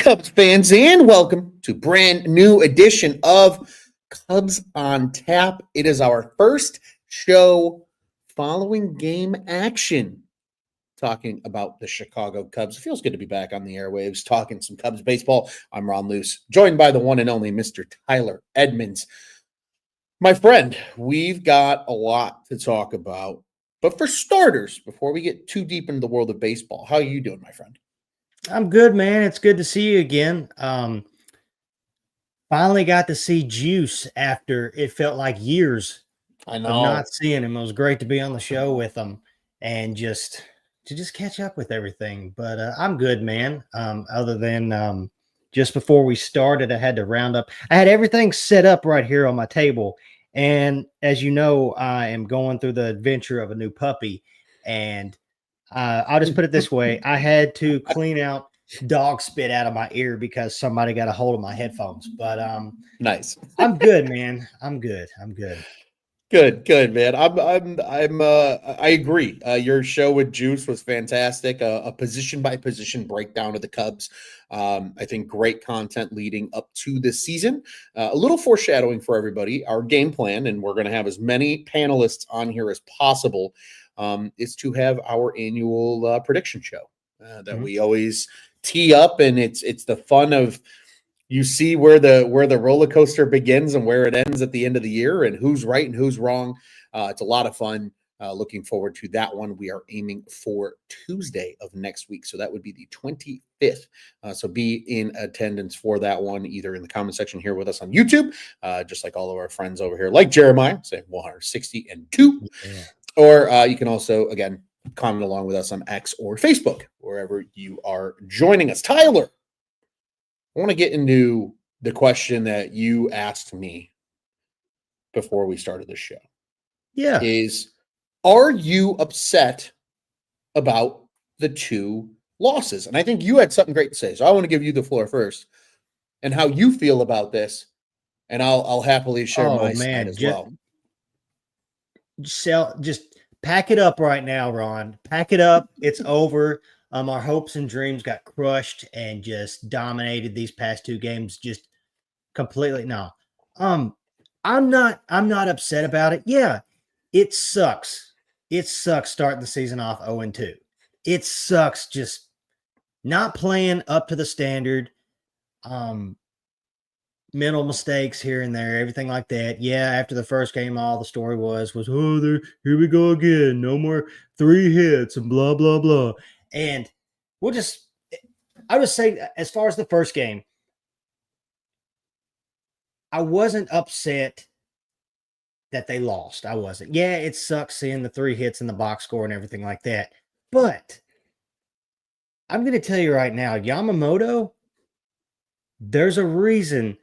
Cubs fans, and welcome to brand new edition of Cubs on Tap. It is our first show following game action, talking about the Chicago Cubs. It feels good to be back on the airwaves, talking some Cubs baseball. I'm Ron Luce, joined by the one and only Mr. Tyler Edmonds. My friend, we've got a lot to talk about. But for starters, before we get too deep into the world of baseball, how are you doing, my friend? I'm good, man. It's good to see you again. Finally got to see Juice after it felt like years I of know. not seeing him. It was great to be on the show with him and to catch up with everything. But I'm good, man. Other than just before we started, I had to round up. I had everything set up right here on my table. And as you know, I am going through the adventure of a new puppy. And I'll just put it this way. I had to clean out dog spit out of my ear because somebody got a hold of my headphones. But Nice. I'm good, man. I'm good. Good, man. I agree. Your show with Juice was fantastic. A position by position breakdown of the Cubs. I think great content leading up to this season. A little foreshadowing for everybody. Our game plan, and we're going to have as many panelists on here as possible, is to have our annual prediction show that we always tee up, and it's the fun of. You see where the roller coaster begins and where it ends at the end of the year, and who's right and who's wrong. It's a lot of fun. Looking forward to that one. We are aiming for Tuesday of next week, so that would be the 25th. So be in attendance for that one, either in the comment section here with us on YouTube, just like all of our friends over here, like Jeremiah, saying 160 and 2, or you can also again comment along with us on X or Facebook, wherever you are joining us. Tyler, I want to get into the question that you asked me before we started this show. Yeah. Are you upset about the two losses? And I think you had something great to say. So I want to give you the floor first and how you feel about this. And I'll happily share my side as well. Just pack it up right now, Ron. Pack it up. It's over. Our hopes and dreams got crushed and just dominated these past two games. Just completely. No, I'm not upset about it. Yeah, it sucks. It sucks starting the season off 0-2. It sucks just not playing up to the standard. Mental mistakes here and there, everything like that. Yeah, after the first game, all the story was, oh, here we go again. No more 3 hits and blah, blah, blah. And I would say, as far as the first game, I wasn't upset that they lost. I wasn't. Yeah, it sucks seeing the 3 hits in the box score and everything like that. But I'm going to tell you right now, Yamamoto, there's a reason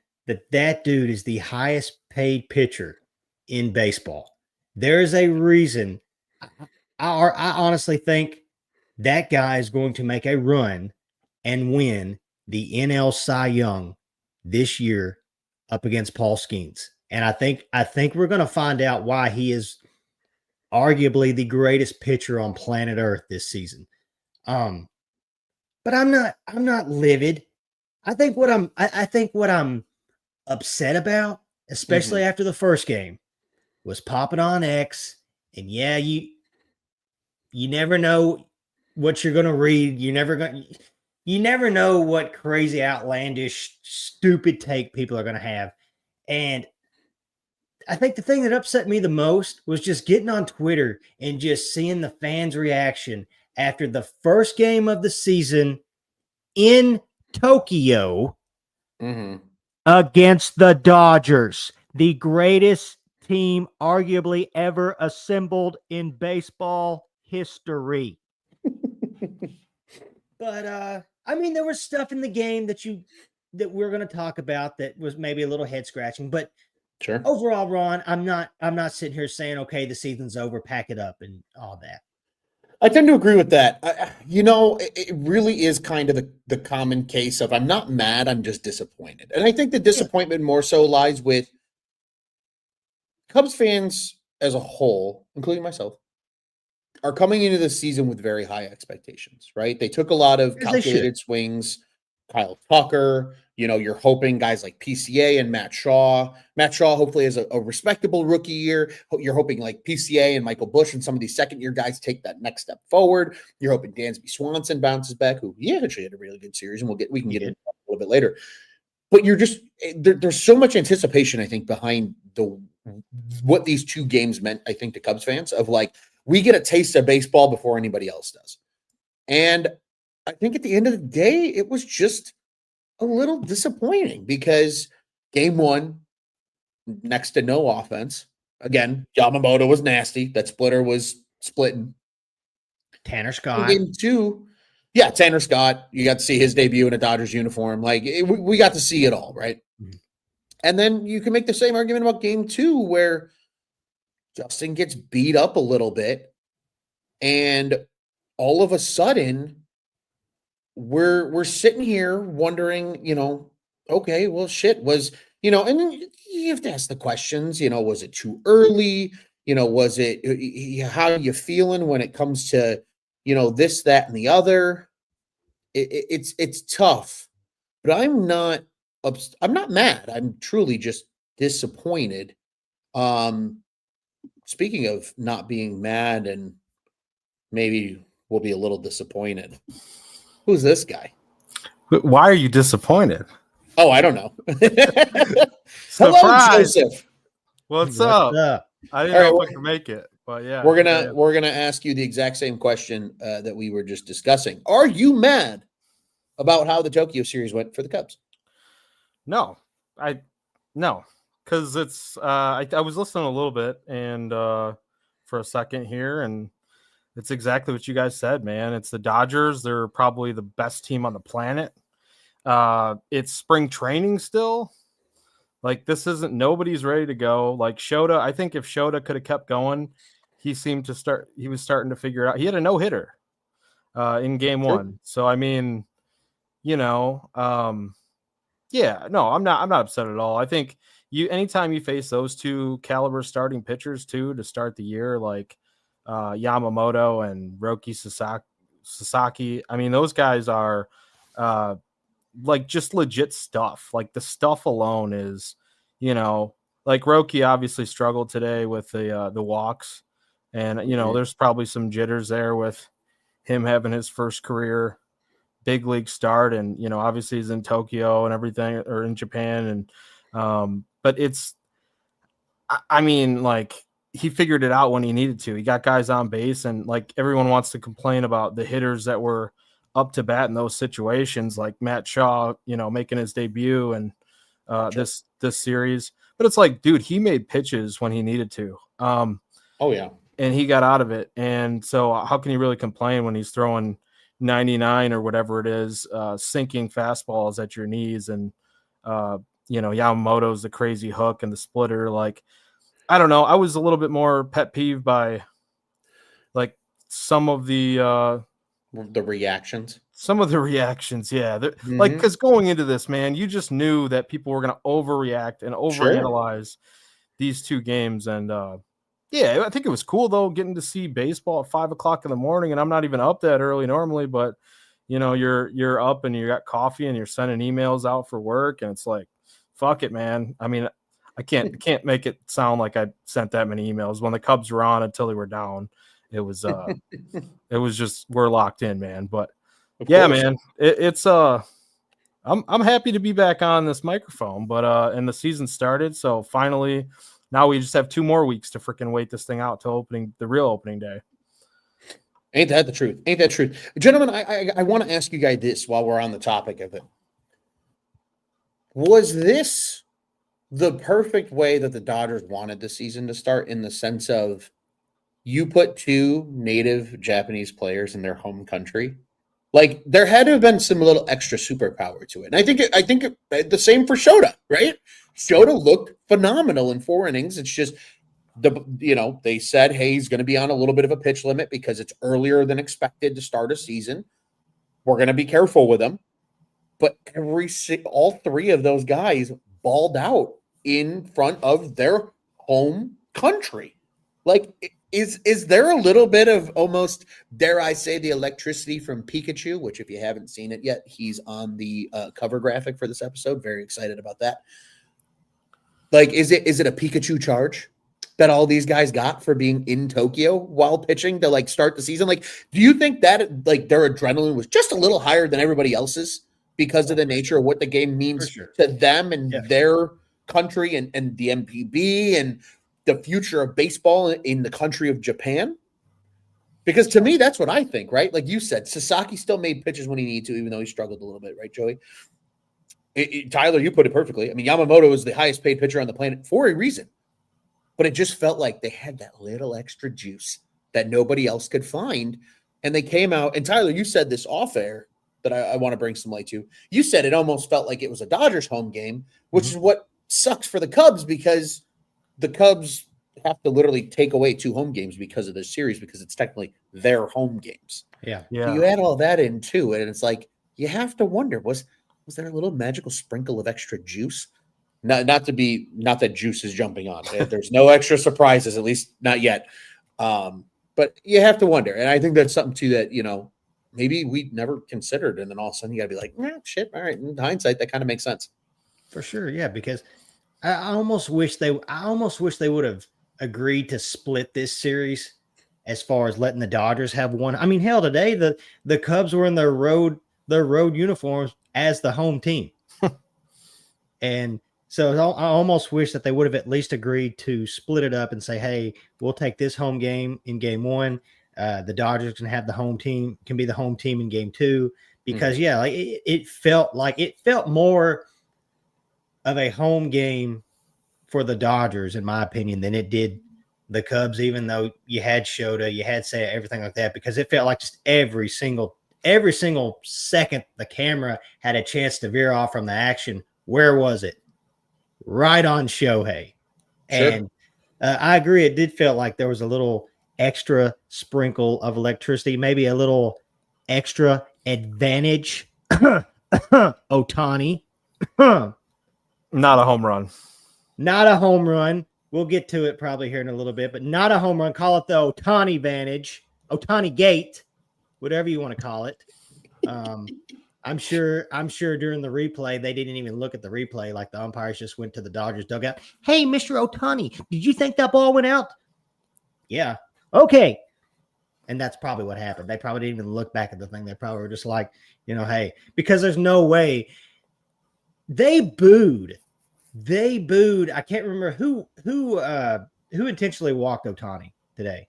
that dude is the highest paid pitcher in baseball. There is a reason. I honestly think that guy is going to make a run and win the NL Cy Young this year up against Paul Skeens. And I think we're going to find out why he is arguably the greatest pitcher on planet Earth this season. But I'm not livid. I think what I'm upset about, especially after the first game, was popping on X. And yeah, you never know what you're gonna read. You never know what crazy, outlandish, stupid take people are gonna have. And I think the thing that upset me the most was just getting on Twitter and just seeing the fans' reaction after the first game of the season in Tokyo against the Dodgers, the greatest team arguably ever assembled in baseball history. But I mean, there was stuff in the game that we're going to talk about that was maybe a little head scratching, but sure. Overall, Ron, I'm not sitting here saying, okay, the season's over, pack it up and all that. I tend to agree with that. It really is kind of the common case of I'm not mad, I'm just disappointed. And I think the disappointment more so lies with Cubs fans as a whole, including myself, are coming into the season with very high expectations, right? They took a lot of calculated swings, Kyle Tucker. You're hoping guys like PCA and Matt Shaw. Matt Shaw hopefully has a respectable rookie year. You're hoping like PCA and Michael Bush and some of these second-year guys take that next step forward. You're hoping Dansby Swanson bounces back, who he actually had a really good series, and we can get into that a little bit later. But you're just there's so much anticipation, I think, behind what these two games meant, I think, to Cubs fans of like, we get a taste of baseball before anybody else does. And I think at the end of the day, it was just a little disappointing because game one, next to no offense. Again, Yamamoto was nasty. That splitter was splitting. Tanner Scott. Game two, yeah, Tanner Scott. You got to see his debut in a Dodgers uniform. Like, we got to see it all, right? Mm-hmm. And then you can make the same argument about game two where Justin gets beat up a little bit. And all of a sudden, we're sitting here wondering, okay, well, shit was, and then you have to ask the questions, was it too early? Was it, how are you feeling when it comes to, this, that, and the other? It's tough, but I'm not mad. I'm truly just disappointed. Speaking of not being mad, and maybe we'll be a little disappointed. Who's this guy? Why are you disappointed? Oh, I don't know. Hello, Joseph. What's up? I didn't know if I could make it, but yeah. We're gonna ask you the exact same question that we were just discussing. Are you mad about how the Tokyo series went for the Cubs? No, because it's I was listening a little bit and for a second here, and it's exactly what you guys said, man. It's the Dodgers. They're probably the best team on the planet. It's spring training still. Like, this isn't, nobody's ready to go. Like Shota, I think if Shota could have kept going, he was starting to figure it out. He had a no-hitter in game one. So, I mean, yeah, no, I'm not upset at all. I think anytime you face those two caliber starting pitchers too, to start the year, like Yamamoto and Roki Sasaki, I mean, those guys are like just legit stuff. Like, the stuff alone is, like Roki obviously struggled today with the walks, and there's probably some jitters there with him having his first career big league start, and obviously he's in Tokyo and everything, or in Japan, and but it's, I mean, like, he figured it out when he needed to. He got guys on base, and like, everyone wants to complain about the hitters that were up to bat in those situations, like Matt Shaw, making his debut and this series. But it's like, dude, he made pitches when he needed to. Oh yeah, and he got out of it. And so how can you really complain when he's throwing 99 or whatever it is, sinking fastballs at your knees, and Yamamoto's the crazy hook and the splitter? Like, I don't know. I was a little bit more pet peeved by like some of the reactions. Yeah. Like, because going into this, man, you just knew that people were going to overreact and overanalyze these two games. And yeah, I think it was cool though, getting to see baseball at 5 o'clock in the morning. And I'm not even up that early normally, but you're up and you got coffee and you're sending emails out for work, and it's like, fuck it, man. I mean, I can't make it sound like I sent that many emails when the Cubs were on until they were down. It was it was just, we're locked in, man. But yeah, man, it's I'm happy to be back on this microphone, but and the season started, so finally now we just have 2 more weeks to freaking wait this thing out till the real opening day. Ain't that the truth? Ain't that true? Gentlemen, I want to ask you guys this while we're on the topic of it. Was this the perfect way that the Dodgers wanted the season to start, in the sense of you put 2 native Japanese players in their home country? Like, there had to have been some little extra superpower to it. And I think the same for Shota, right? Shota looked phenomenal in 4 innings. It's just they said, hey, he's going to be on a little bit of a pitch limit because it's earlier than expected to start a season. We're going to be careful with him. But all 3 of those guys balled out in front of their home country. Like, is there a little bit of almost, dare I say, the electricity from Pikachu? Which, if you haven't seen it yet, he's on the cover graphic for this episode. Very excited about that. Like, is it a Pikachu charge that all these guys got for being in Tokyo while pitching to like start the season? Like, do you think that like their adrenaline was just a little higher than everybody else's because of the nature of what the game means to them and their country and the MPB and the future of baseball in the country of Japan? Because to me, that's what I think, right? Like you said, Sasaki still made pitches when he needed to, even though he struggled a little bit, right, Joey? Tyler, you put it perfectly. I mean, Yamamoto is the highest paid pitcher on the planet for a reason, but it just felt like they had that little extra juice that nobody else could find. And they came out, and Tyler, you said this off air that I want to bring some light to. You said it almost felt like it was a Dodgers home game, which is what sucks for the Cubs because the Cubs have to literally take away 2 home games because of this series, because it's technically their home games. Yeah. So you add all that in too, and it's like you have to wonder, was there a little magical sprinkle of extra juice? Not that juice is jumping on. There's no extra surprises, at least not yet. But you have to wonder, and I think that's something too that maybe we never considered, and then all of a sudden you got to be like, shit. All right, in hindsight, that kind of makes sense. For sure, yeah. Because I almost wish they would have agreed to split this series as far as letting the Dodgers have one. I mean, hell, today the Cubs were in their road uniforms as the home team, and so I almost wish that they would have at least agreed to split it up and say, hey, we'll take this home game in game 1. The Dodgers can have the home team, can be the home team in game 2, because like it felt more of a home game for the Dodgers, in my opinion, than it did the Cubs, even though you had Shota, you had Seiya, everything like that, because it felt like just every single second the camera had a chance to veer off from the action. Where was it? Right on Shohei. Sure. And I agree. It did feel like there was a little extra sprinkle of electricity, maybe a little extra advantage. Ohtani. Not a home run. Not a home run. We'll get to it probably here in a little bit, but not a home run. Call it the Ohtani advantage, Ohtani gate, whatever you want to call it. I'm sure during the replay, they didn't even look at the replay. Like the umpires just went to the Dodgers dugout. Hey, Mr. Ohtani, did you think that ball went out? Yeah. Okay. And that's probably what happened. They probably didn't even look back at the thing. They probably were just like, hey, because there's no way. They booed. I can't remember who intentionally walked Ohtani today.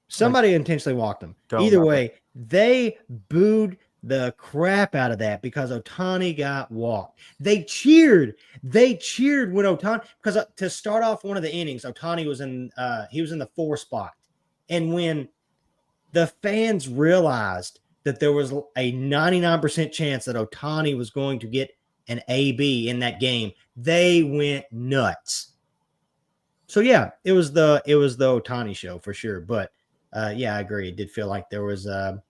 Somebody intentionally walked him. Either way, they booed the crap out of that because Ohtani got walked. They cheered when Ohtani, because to start off one of the innings, Ohtani was in the 4 spot. And when the fans realized that there was a 99% chance that Ohtani was going to get an AB in that game, they went nuts. So yeah, it was the Ohtani show for sure. But yeah, I agree. It did feel like there was an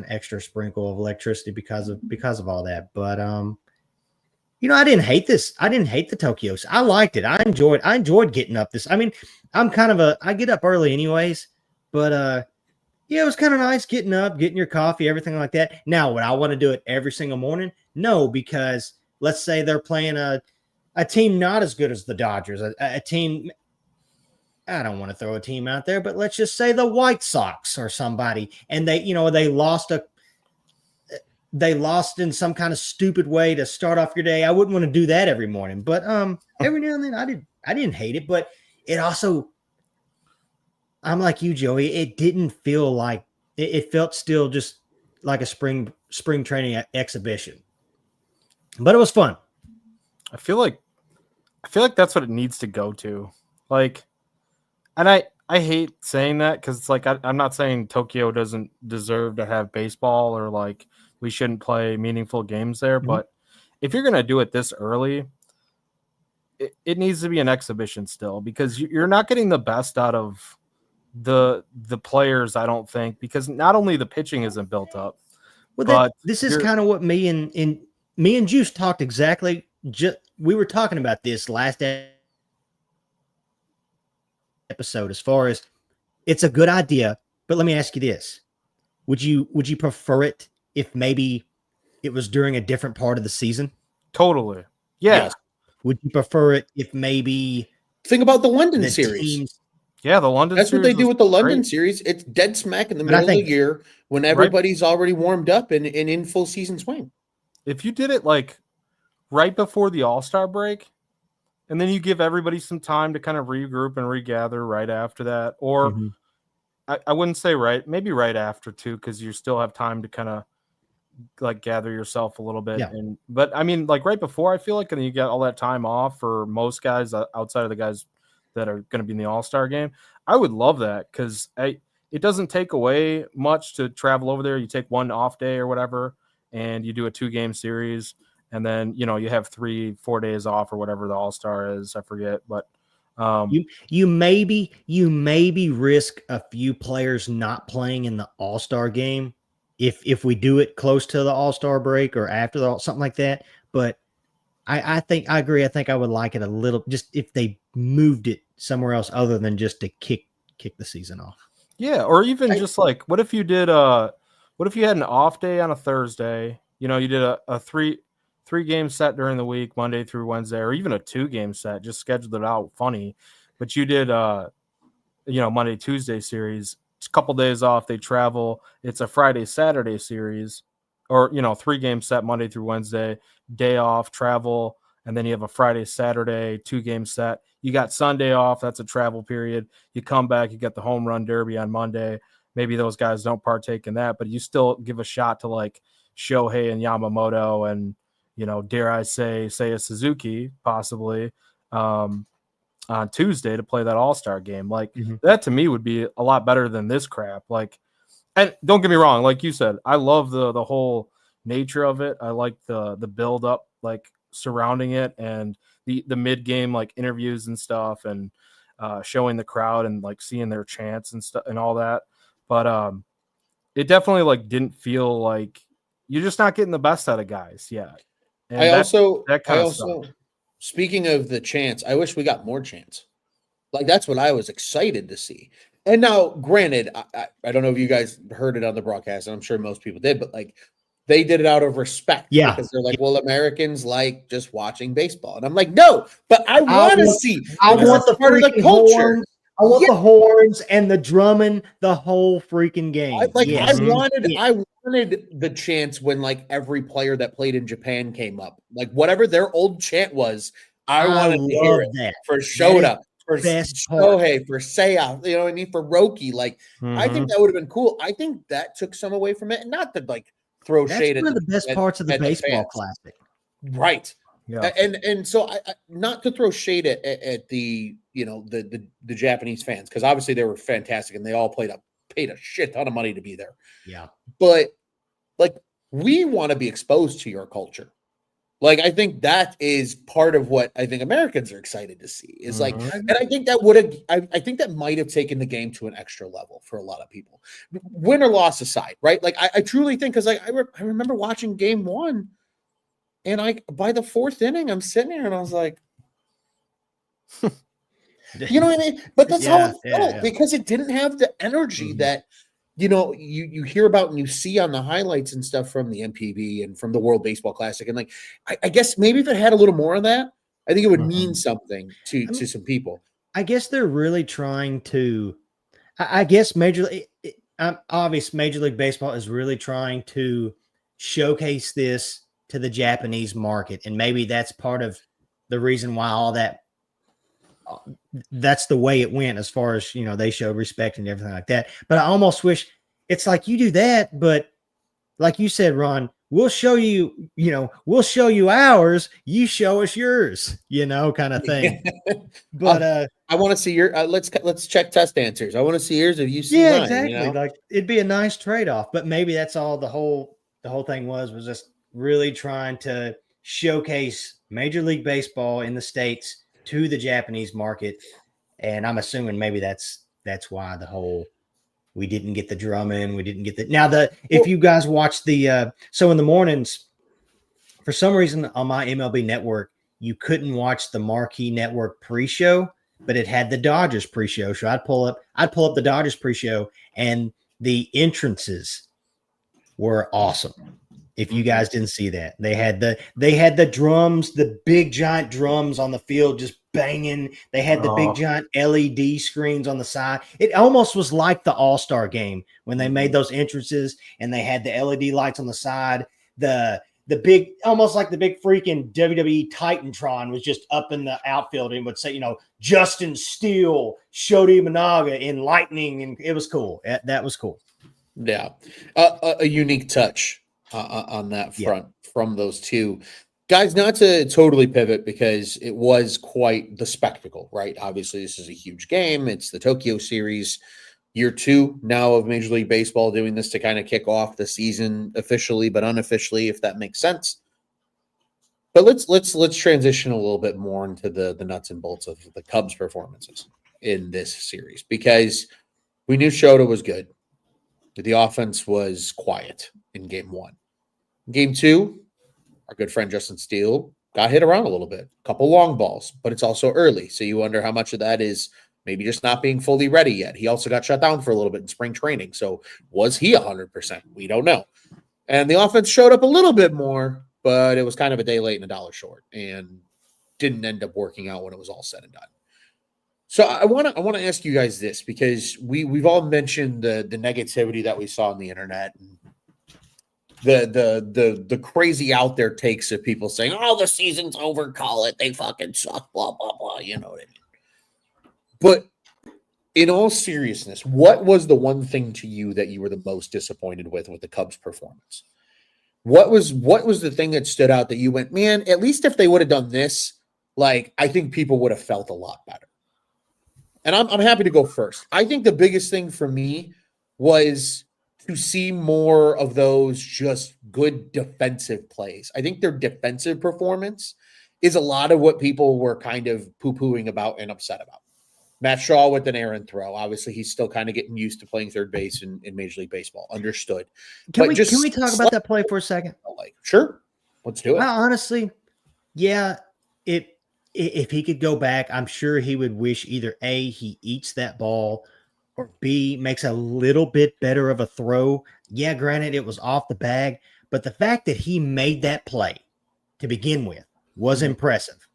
extra sprinkle of electricity because of all that. But I didn't hate this. I didn't hate the Tokyos. I liked it. I enjoyed getting up this. I mean, I get up early anyways, but yeah, it was kind of nice getting up, getting your coffee, everything like that. Now, would I want to do it every single morning? No, because let's say they're playing a team not as good as the Dodgers, a team. I don't want to throw a team out there, but let's just say the White Sox or somebody, and they lost in some kind of stupid way to start off your day. I wouldn't want to do that every morning, but every now and then I didn't hate it, but it also, I'm like you, Joey. It didn't feel like it felt still just like a spring training exhibition, but it was fun. I feel like that's what it needs to go to, like. And I hate saying that because it's like I'm not saying Tokyo doesn't deserve to have baseball or like we shouldn't play meaningful games there. But if you're going to do it this early, it needs to be an exhibition still, because you're not getting the best out of the players, I don't think, because not only the pitching isn't built up. Well, this is kind of what me and Juice talked exactly. We were talking about this last episode as far as it's a good idea, but let me ask you this. Would you prefer it if maybe it was during a different part of the season? Totally. Yeah. Yes. Would you prefer it if maybe Think about the London the series. teams? Yeah, the London That's what series they do was with the London great. series. It's dead smack in the But I middle of think- the year when everybody's already warmed up and in full season swing. If you did it like right before the All-Star break, and then you give everybody some time to kind of regroup and regather right after that, or Mhm. I wouldn't say maybe right after too, because you still have time to kind of like gather yourself a little bit. Yeah. But I mean, like right before, I feel like, and you get all that time off for most guys outside of the guys that are going to be in the All-Star game. I would love that because it doesn't take away much to travel over there. You take one off day or whatever, and you do a 2-game series, and then you have 3-4 days off or whatever the All-Star is. I forget, but You maybe risk a few players not playing in the All-Star game if we do it close to the All-Star break or after something like that. But I think I agree. I think I would like it a little just if they moved it somewhere else other than just to kick the season off. yeah, or even just like what if you did what if you had an off day on a Thursday? You did a three-game set during the week, Monday through Wednesday, or even a 2-game set, just scheduled it out funny. But you did Monday, Tuesday series, it's a couple days off, they travel, it's a Friday, Saturday series, or 3-game set Monday through Wednesday, day off, travel, and then you have a Friday, Saturday, 2-game set. You got Sunday off, that's a travel period. You come back, you get the home run derby on Monday. Maybe those guys don't partake in that, but you still give a shot to like Shohei and Yamamoto and dare I say a Suzuki possibly on Tuesday to play that All-Star game. Like that to me would be a lot better than this crap. Like, and don't get me wrong, like you said, I love the whole nature of it. I like the build up like surrounding it and the mid-game like interviews and stuff and showing the crowd and like seeing their chants and stuff and all that. But it definitely like didn't feel like you're just not getting the best out of guys yet. And that kind of sucked. Speaking of the chance, I wish we got more chance. Like that's what I was excited to see. And now, granted, I don't know if you guys heard it on the broadcast, and I'm sure most people did, but like they did it out of respect. Yeah. Because they're like, well, Americans like just watching baseball. And I'm like, no, but I want to see. I want the part of the freaking culture. horns. I want the horns and the drumming, the whole freaking game. I wanted the chance when like every player that played in Japan came up, like whatever their old chant was. I wanted to hear it that. for Shota, for best Shohei, for Seiya, you know what I mean? For Roki. Like, I think that would have been cool. I think that took some away from it. And not to like throw shade at one of the best parts of the baseball classic. Right. Yeah. And so I not to throw shade at the the Japanese fans, because obviously they were fantastic and they all paid a shit ton of money to be there. Yeah. But like we want to be exposed to your culture. Like I think that is part of what I think Americans are excited to see is like, and I think that I think that might have taken the game to an extra level for a lot of people, win or loss aside, right? Like I truly think, because like I remember watching game 1, and by the 4th inning, I'm sitting here and I was like, you know what I mean? But that's how it felt because it didn't have the energy that you hear about and you see on the highlights and stuff from the MPB and from the World Baseball Classic. And like, I guess maybe if it had a little more of that, I think it would mean something to some people. I guess they're really trying to, I guess Major League Baseball is really trying to showcase this to the Japanese market. And maybe that's part of the reason why that's the way it went as far as, they showed respect and everything like that. But I almost wish it's like you do that, but like you said, Ron, we'll show you ours, you show us yours, kind of thing. But I want to see your let's check test answers. I want to see yours if you see mine. Exactly. Like it'd be a nice trade-off, but maybe that's all the whole thing was just really trying to showcase Major League Baseball in the States to the Japanese market. And I'm assuming maybe that's why the whole we didn't get the drum in, we didn't get if you guys watch the so in the mornings, for some reason on my MLB network, you couldn't watch the Marquee Network pre-show but it had the Dodgers pre-show. So I'd pull up the Dodgers pre-show, and the entrances were awesome. If you guys didn't see that, they had the drums, the big giant drums on the field just banging. They had the big giant LED screens on the side. It almost was like the All-Star game when they made those entrances and they had the LED lights on the side. The big, almost like the big freaking WWE Titantron was just up in the outfield and would say, Justin Steele, Shodi Managa in lightning, and it was cool. That was cool. Yeah, a unique touch on that front from those two guys. Not to totally pivot because it was quite the spectacle, right? Obviously, this is a huge game. It's the Tokyo Series, year 2 now of Major League Baseball doing this to kind of kick off the season officially, but unofficially, if that makes sense. But let's transition a little bit more into the nuts and bolts of the Cubs' performances in this series, because we knew Shota was good. The offense was quiet in game 1. Game 2, our good friend Justin Steele got hit around a little bit, a couple long balls, but it's also early. So you wonder how much of that is maybe just not being fully ready yet. He also got shut down for a little bit in spring training. So was he 100%? We don't know. And the offense showed up a little bit more, but it was kind of a day late and a dollar short and didn't end up working out when it was all said and done. So I want to ask you guys this, because we've all mentioned the negativity that we saw on the internet, and the crazy out there takes of people saying, "Oh, the season's over, call it. They fucking suck, blah blah blah." You know what I mean? But in all seriousness, what was the one thing to you that you were the most disappointed with the Cubs' performance? What was the thing that stood out that you went, man, at least if they would have done this, like, I think people would have felt a lot better? And I'm happy to go first. I think the biggest thing for me was to see more of those just good defensive plays. I think their defensive performance is a lot of what people were kind of poo-pooing about and upset about. Matt Shaw with an errant throw. Obviously, he's still kind of getting used to playing third base in Major League Baseball. Understood. Can we talk about that play for a second? Sure. Let's do it. Honestly, yeah, if he could go back, I'm sure he would wish either A, he eats that ball, or B, makes a little bit better of a throw. Yeah, granted, it was off the bag, but the fact that he made that play to begin with was impressive.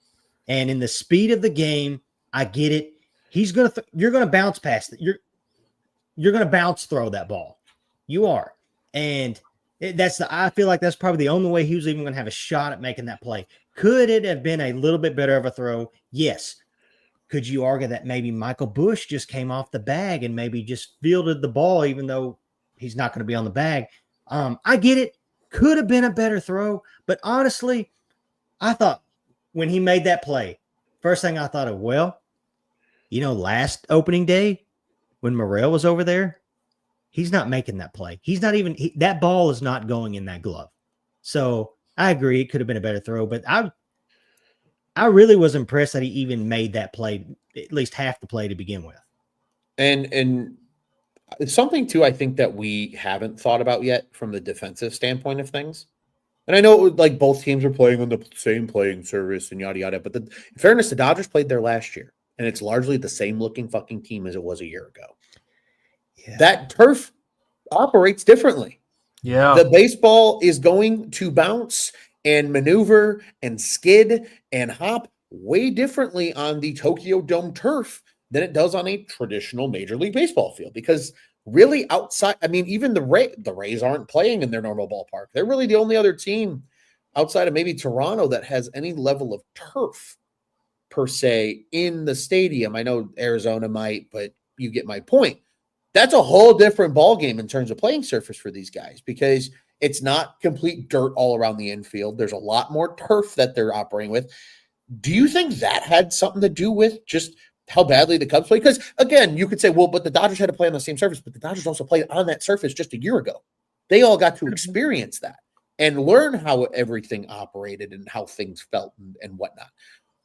And in the speed of the game, I get it. You're going to bounce past it. You're going to bounce throw that ball. You are. And I feel like that's probably the only way he was even going to have a shot at making that play. Could it have been a little bit better of a throw? Yes. Could you argue that maybe Michael Busch just came off the bag and maybe just fielded the ball, even though he's not going to be on the bag? I get it. Could have been a better throw. But honestly, I thought when he made that play, first thing I thought of, last opening day when Morel was over there, he's not making that play. He's not even that ball is not going in that glove. So I agree, it could have been a better throw, but I really was impressed that he even made that play, at least half the play to begin with. And it's something too, I think, that we haven't thought about yet from the defensive standpoint of things. And I know like both teams are playing on the same playing service and yada yada, but in fairness, the Dodgers played there last year, and it's largely the same looking fucking team as it was a year ago. Yeah. That turf operates differently. Yeah. The baseball is going to bounce and maneuver and skid and hop way differently on the Tokyo Dome turf than it does on a traditional Major League Baseball field, because really outside, I mean, even the Rays aren't playing in their normal ballpark. They're really the only other team outside of maybe Toronto that has any level of turf per se in the stadium. I know Arizona might, but you get my point. That's a whole different ballgame in terms of playing surface for these guys, because it's not complete dirt all around the infield. There's a lot more turf that they're operating with. Do you think that had something to do with just how badly the Cubs play? Because, again, you could say, well, but the Dodgers had to play on the same surface, but the Dodgers also played on that surface just a year ago. They all got to experience that and learn how everything operated and how things felt and whatnot.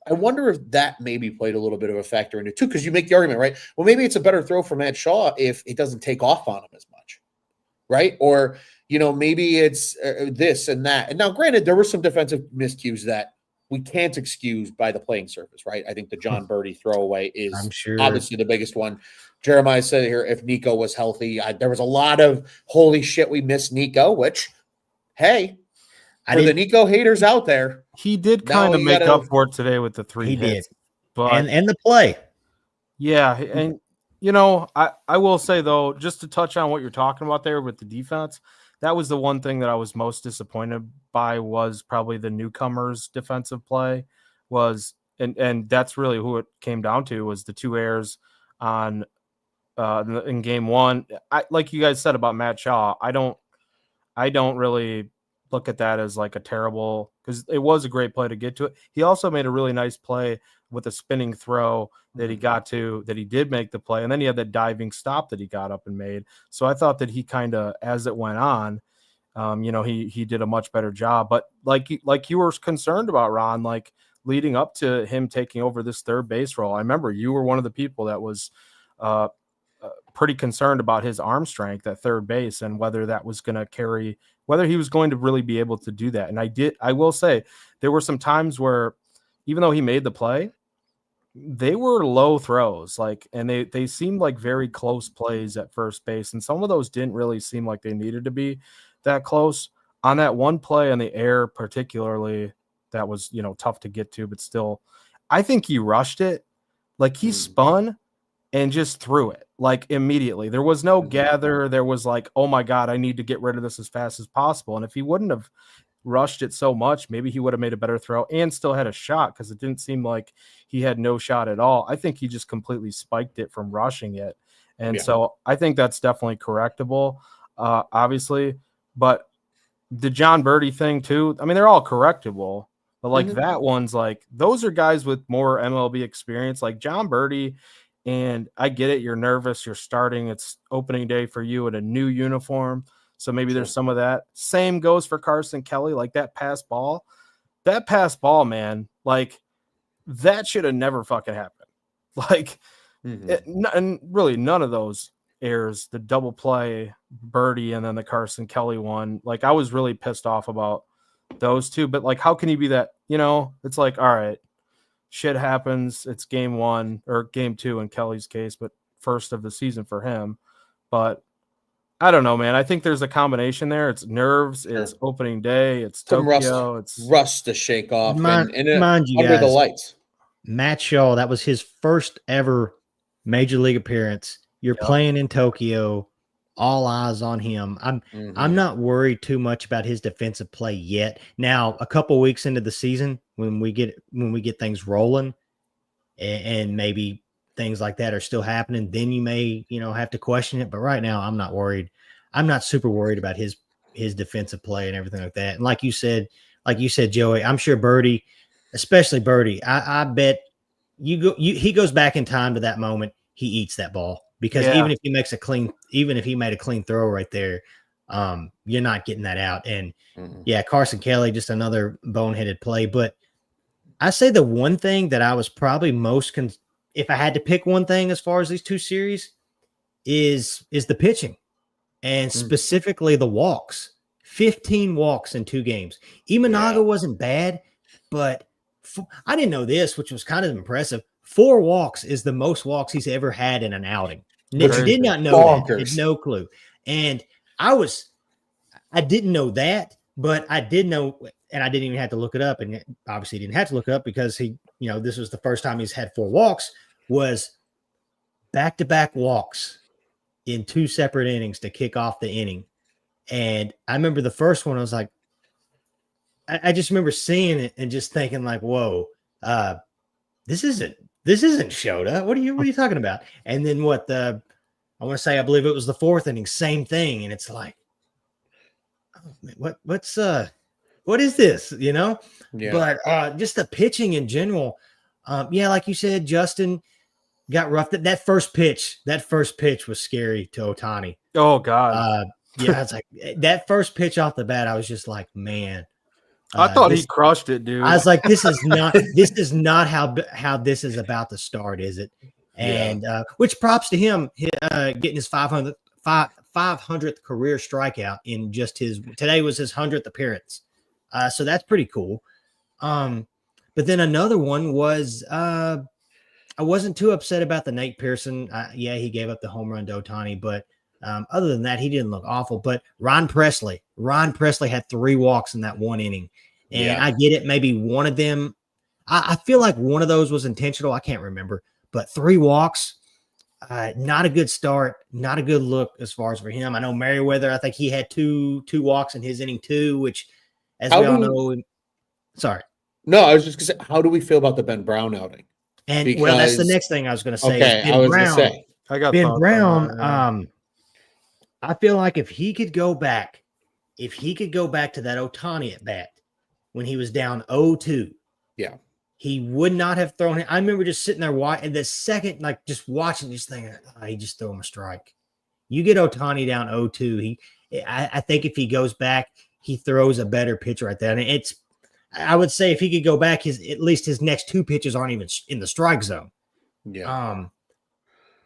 I wonder if that maybe played a little bit of a factor into it too, because you make the argument, right? Well, maybe it's a better throw for Matt Shaw if it doesn't take off on him as much, right? Or, maybe it's this and that. And now, granted, there were some defensive miscues that we can't excuse by the playing surface, right? I think the John Birdie throwaway I'm is sure. obviously the biggest one. Jeremiah said here, if Nico was healthy, there was a lot of holy shit, we missed Nico, which, hey, for the Nico haters out there, he did now kind of you make gotta- up for it today with the 3 He hits. did. But And the play. yeah, and you know, I will say though, just to touch on what you're talking about there with the defense, that was the one thing that I was most disappointed by was probably the newcomers' defensive play was, and that's really who it came down to was the 2 errors on in game 1. I like you guys said about Matt Shaw. I don't really look at that as like a terrible, because it was a great play to get to it. He also made a really nice play with a spinning throw that he got to, that he did make the play. And then he had that diving stop that he got up and made. So I thought that he kind of, as it went on, you know, he did a much better job. But like you were concerned about, Ron, like leading up to him taking over this third base role, I remember you were one of the people that was pretty concerned about his arm strength at third base and whether that was going to carry, whether he was going to really be able to do that. And I will say there were some times where even though he made the play, they were low throws, like, and they seemed like very close plays at first base. And some of those didn't really seem like they needed to be that close. On that one play on the air, particularly, that was, you know, tough to get to, but still, I think he rushed it. Like he spun and just threw it like immediately. There was no gather. There was like, oh my God, I need to get rid of this as fast as possible. And if he wouldn't have rushed it so much, maybe he would have made a better throw and still had a shot, because it didn't seem like he had no shot at all. I think he just completely spiked it from rushing it. And so I think that's definitely correctable, obviously. But the John Birdie thing too, I mean, they're all correctable. But like that one's like, those are guys with more MLB experience, like John Birdie. And I get it. You're nervous. You're starting. It's opening day for you in a new uniform. So maybe there's some of that. Same goes for Carson Kelly. Like that pass ball, man, like that should have never fucking happened. Like, and really none of those errors, the double play, Birdie, and then the Carson Kelly one, like I was really pissed off about those two. But like, how can you be that, you know, it's like, all right, shit happens. It's game 1 or game 2 in Kelly's case, but first of the season for him. But I don't know, man. I think there's a combination there. It's nerves, it's opening day, it's Tokyo, it's rust to shake off, mind you under guys, the lights. Matt Shaw, that was his first ever major league appearance. You're playing in Tokyo, all eyes on him. I'm not worried too much about his defensive play yet. Now, a couple weeks into the season, when we get things rolling, and maybe things like that are still happening, then you may, you know, have to question it. But right now, I'm not worried. I'm not super worried about his defensive play and everything like that. And like you said, Joey, I'm sure Birdie, especially Birdie, I bet he goes back in time to that moment. He eats that ball, because even if he made a clean throw right there, you're not getting that out. And Carson Kelly, just another boneheaded play. But I say the one thing that I was probably most if I had to pick one thing as far as these 2 series is the pitching, and specifically the walks. 15 walks in 2 games. Imanaga wasn't bad, but I didn't know this, which was kind of impressive. 4 walks is the most walks he's ever had in an outing. Did not know that. Had no clue. And I didn't know that, but I did know, and I didn't even have to look it up. And obviously didn't have to look up, because he, you know, this was the first time he's had 4 walks, was back-to-back walks in 2 separate innings to kick off the inning. And I remember the first one, I was like, I just remember seeing it and just thinking like, whoa, this isn't Shota. What are you talking about? And then I believe it was the 4th inning, same thing. And it's like, oh, man, what is this? You know? But just the pitching in general. Like you said, Justin got roughed. That first pitch was scary to Ohtani. Oh God. It's like that first pitch off the bat, I was just like, man. I thought he crushed it, dude. I was like, this is not how this is about to start, is it? And which props to him, getting his 500th career strikeout in just today was his 100th appearance. So that's pretty cool. But then another one was I wasn't too upset about the Nate Pearson. Yeah, he gave up the home run to Ohtani, but other than that, he didn't look awful. But Ron Presley had 3 walks in that 1 inning. And I get it. Maybe one of them, I feel like one of those was intentional. I can't remember, but 3 walks, not a good start, not a good look as far as for him. I know Merriweather, I think he had two walks in his inning too, which, as we all know, sorry. No, I was just going to say, how do we feel about the Ben Brown outing? And well, that's the next thing I was going to say. Okay, I was going to say. I got Ben Brown. that, I feel like if he could go back to that Ohtani at bat when he was down 0-2, yeah, he would not have thrown it. I remember just sitting there watching the second, like just watching, just thinking, he just threw him a strike. You get Ohtani down 0-2. I think if he goes back, he throws a better pitch right there. And I would say if he could go back, at least his next 2 pitches aren't even in the strike zone. Yeah.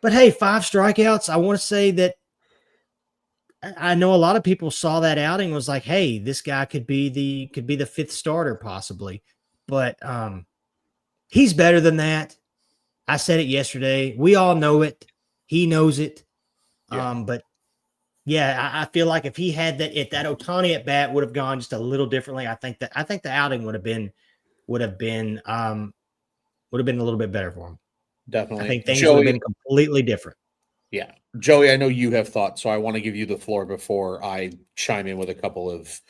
But hey, 5 strikeouts. I want to say that I know a lot of people saw that outing and was like, hey, this guy could be the 5th starter possibly. But he's better than that. I said it yesterday. We all know it. He knows it. Yeah. But yeah, I feel like if he had that, if that Ohtani at bat would have gone just a little differently, I think the outing would have been a little bit better for him. Definitely. I think things would have been completely different. Yeah. Joey, I know you have thoughts, so I want to give you the floor before I chime in with a couple of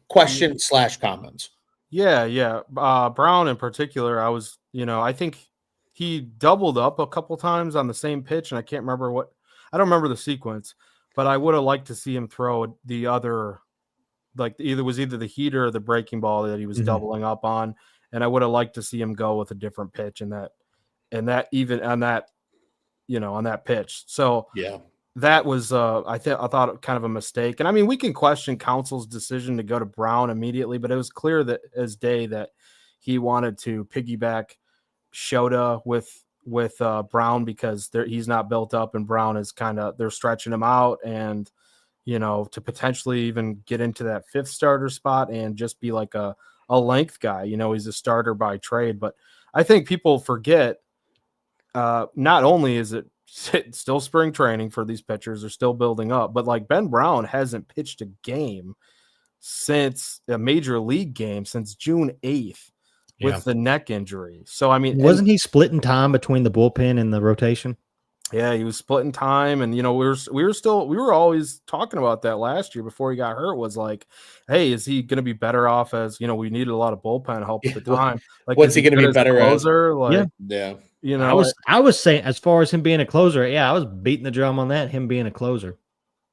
questions / comments. Yeah. Brown in particular, I think he doubled up a couple times on the same pitch, and I don't remember the sequence, but I would have liked to see him throw the other, like either the heater or the breaking ball that he was doubling up on, and I would have liked to see him go with a different pitch and that even on that, on that pitch. So yeah, that was I thought kind of a mistake. And I mean, we can question Council's decision to go to Brown immediately, but it was clear that as day that he wanted to piggyback Shota with Brown because he's not built up, and Brown is they're stretching him out, and to potentially even get into that 5th starter spot and just be like a length guy. He's a starter by trade, but I think people forget not only is it still spring training for these pitchers, they're still building up, but like Ben Brown hasn't pitched a game since a major league game since June 8th with the neck injury. So, I mean, wasn't he splitting time between the bullpen and the rotation? Yeah, he was splitting time, and we were always talking about that last year before he got hurt. Was like, hey, is he going to be better off as we needed a lot of bullpen help at the time? Like, what's he going to be better as closer? Yeah. I was saying, as far as him being a closer, I was beating the drum on that. Him being a closer.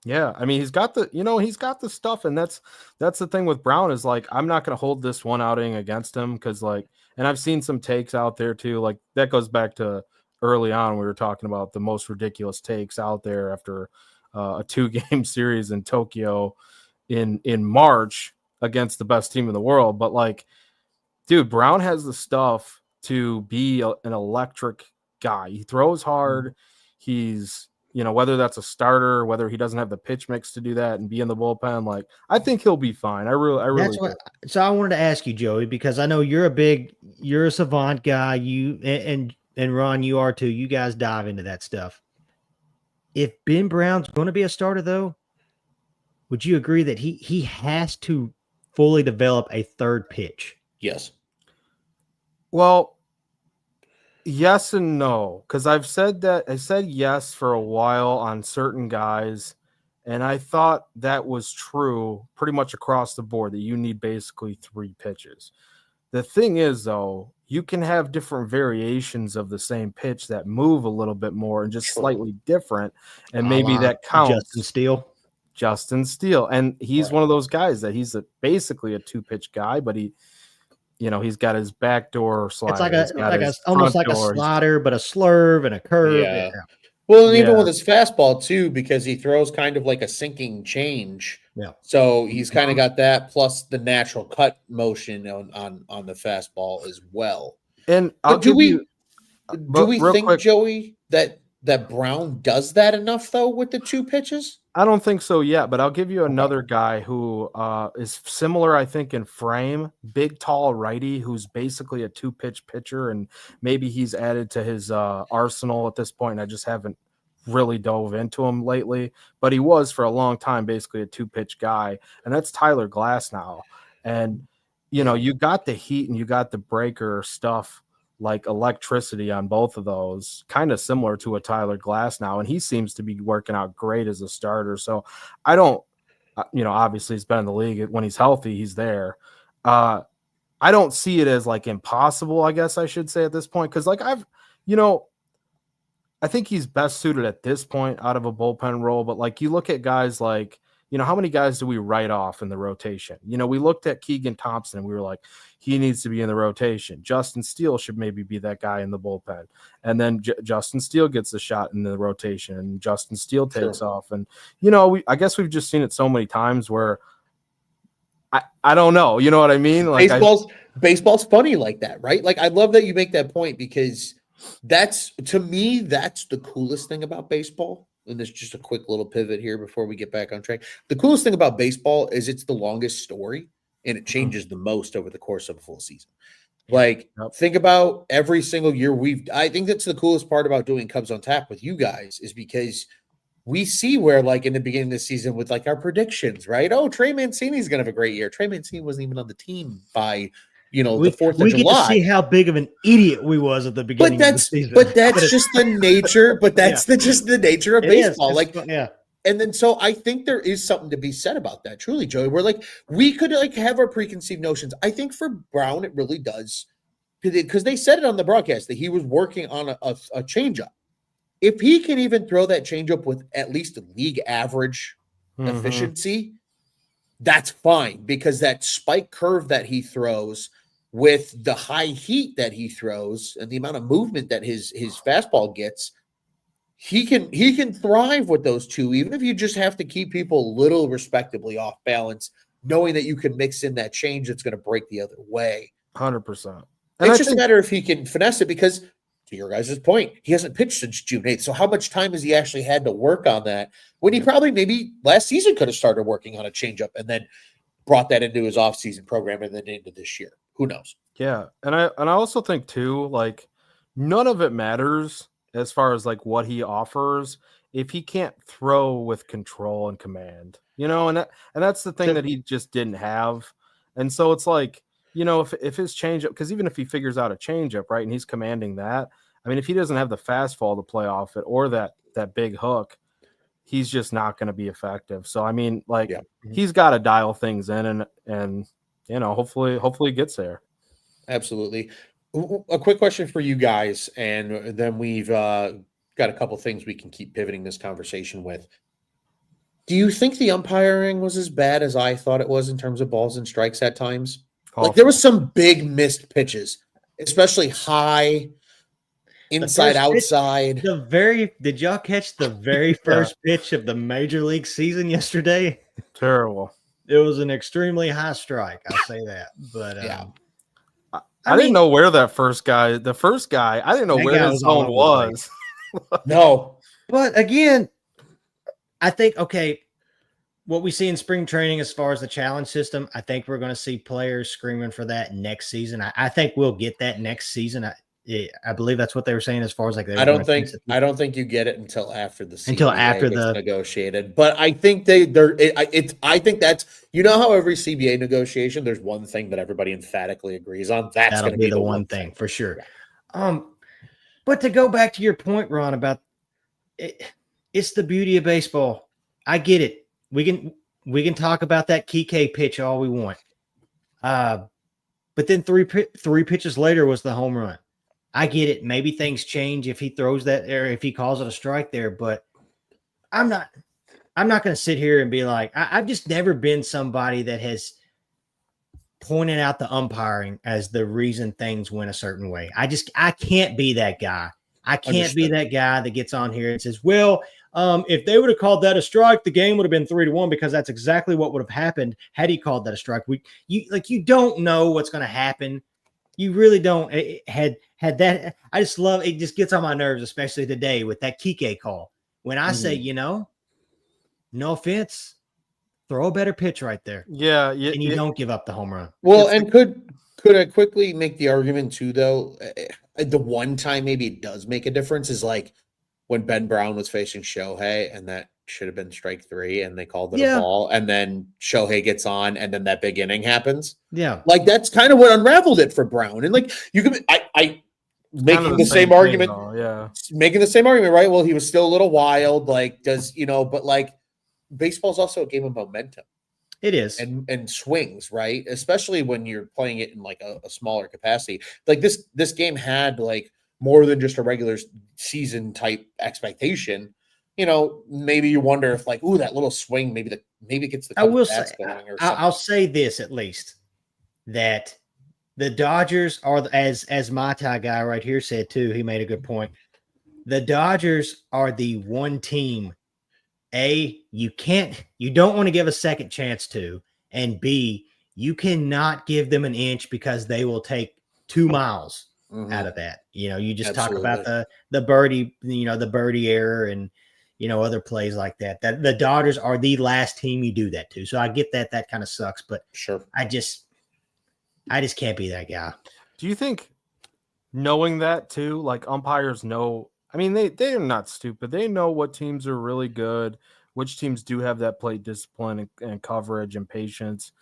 Yeah, I mean, he's got the stuff, and that's the thing with Brown is like, I'm not going to hold this one outing against him because and I've seen some takes out there too. Like that goes back to early on, we were talking about the most ridiculous takes out there after a 2-game series in Tokyo in March against the best team in the world. But like, dude, Brown has the stuff to be an electric guy. He throws hard. He's, whether that's a starter, whether he doesn't have the pitch mix to do that and be in the bullpen, like I think he'll be fine. I really. So I wanted to ask you, Joey, because I know you're a savant guy. You and Ron, you are too. You guys dive into that stuff. If Ben Brown's going to be a starter, though, would you agree that he has to fully develop a 3rd pitch? Yes. Well, yes and no, because I said yes for a while on certain guys, and I thought that was true pretty much across the board, that you need basically 3 pitches. The thing is, though, you can have different variations of the same pitch that move a little bit more and just slightly different, and maybe that counts. Justin Steele, and he's one of those guys that he's basically a 2-pitch guy, but he's got his backdoor slider. It's almost like a slider, but a slurve and a curve. Yeah. Well, and even with his fastball too, because he throws kind of like a sinking change. Yeah. So he's kind of got that plus the natural cut motion on the fastball as well. And do we real think, quick, Joey, that that Brown does that enough though with the 2 pitches? I don't think so yet, but I'll give you another guy who is similar, I think, in frame. Big, tall righty who's basically a 2-pitch pitcher, and maybe he's added to his arsenal at this point. I just haven't really dove into him lately, but he was for a long time basically a 2-pitch guy, and that's Tyler Glasnow. And you got the heat and you got the breaker stuff like electricity on both of those, kind of similar to a Tyler Glasnow, and he seems to be working out great as a starter. So I don't, obviously he's been in the league when he's healthy, he's there. I don't see it as like impossible, I guess I should say at this point, because like I think he's best suited at this point out of a bullpen role. But like you look at guys like, how many guys do we write off in the rotation? We looked at Keegan Thompson and we were like, he needs to be in the rotation. Justin Steele should maybe be that guy in the bullpen. And then Justin Steele gets a shot in the rotation and Justin Steele takes off. And, I guess we've just seen it so many times where I don't know. You know what I mean? Like baseball's funny like that, right? Like I love that you make that point because to me, that's the coolest thing about baseball. And there's just a quick little pivot here before we get back on track. The coolest thing about baseball is it's the longest story and it changes the most over the course of a full season. Like, think about every single year I think that's the coolest part about doing Cubs on Tap with you guys is because we see where, like, in the beginning of the season with, like, our predictions, right? Oh, Trey Mancini's going to have a great year. Trey Mancini wasn't even on the team by – the 4th of July. We get to see how big of an idiot we was at the beginning of the season. But that's just the nature. But that's just the nature of baseball. And then so I think there is something to be said about that. Truly, Joey, we're like we could like have our preconceived notions. I think for Brown, it really does because they said it on the broadcast that he was working on a changeup. If he can even throw that changeup with at least league average efficiency, that's fine because that spike curve that he throws with the high heat that he throws and the amount of movement that his fastball gets, he can thrive with those two, even if you just have to keep people a little respectably off balance, knowing that you can mix in that change that's going to break the other way. 100%. It's just a matter if he can finesse it because, to your guys' point, he hasn't pitched since June 8th. So how much time has he actually had to work on that when he probably maybe last season could have started working on a changeup and then brought that into his offseason program and then into this year? Who knows? Yeah. And I also think too, like none of it matters as far as like what he offers if he can't throw with control and command, and that's the thing that he just didn't have. And so it's like, if his changeup, because even if he figures out a changeup, right, and he's commanding that, I mean, if he doesn't have the fastball to play off it or that big hook, he's just not going to be effective. So I mean, like he's got to dial things in and hopefully he gets there. Absolutely. A quick question for you guys, and then we've got a couple things we can keep pivoting this conversation with. Do you think the umpiring was as bad as I thought it was in terms of balls and strikes at times? Like there was some big missed pitches, especially high, inside, outside. Did y'all catch the very first pitch of the major league season yesterday? Terrible. It was an extremely high strike. I'll say that. But I didn't know where the first guy, I didn't know where his zone was. No. But again, I think, what we see in spring training as far as the challenge system, I think we're going to see players screaming for that next season. I think we'll get that next season. I believe that's what they were saying as far as like. I don't think you get it until after the CBA gets negotiated. But I think I think that's how every CBA negotiation there's one thing that everybody emphatically agrees on. That's going to be the one thing for sure. But to go back to your point, Ron, about it's the beauty of baseball. I get it. We can talk about that Kike pitch all we want. But then three pitches later was the home run. I get it. Maybe things change if he throws that or if he calls it a strike there, but I'm not going to sit here and be like, I've just never been somebody that has pointed out the umpiring as the reason things went a certain way. I can't be that guy. I can't be that guy that gets on here and says, well, if they would have called that a strike, the game would have been 3-1 because that's exactly what would have happened had he called that a strike. You don't know what's going to happen You really don't. Had that. I just love it. Just gets on my nerves, especially today with that Kike call. When I say, Mhm. no offense, throw a better pitch right there, Yeah, and you don't give up the home run. Well, it's and could I quickly make the argument too, though? The one time maybe it does make a difference is like when Ben Brown was facing Shohei, and that should have been strike three, and they called it a Yeah, ball, and then Shohei gets on, and then that big inning happens. yeah. Like that's kind of what unraveled it for Brown. And like you could, I kind of making the the same same thing, argument, though. Yeah, right? Well, he was still a little wild. Like, but like baseball's also a game of momentum It is. and swings, right? Especially when you're playing it in like a smaller capacity. Like this game had like more than just a regular season type expectation. Maybe you wonder if like, ooh, that little swing, maybe it gets the I Cubs will say. bats going or I'll something. say this at least that the Dodgers are as my tie guy right here said too. He made a good point. The Dodgers are the one team. You don't want to give a second chance to, and B, you cannot give them an inch because they will take 2 miles out Mhm. of that. You just talk about Absolutely. the birdie, the birdie error and other plays like that. That the Dodgers are the last team you do that to. So I get that kind of sucks, but Sure. I just can't be that guy. do you think knowing that too, like umpires know? I mean, they're not stupid. They know what teams are really good, which teams do have that plate discipline and coverage and patience.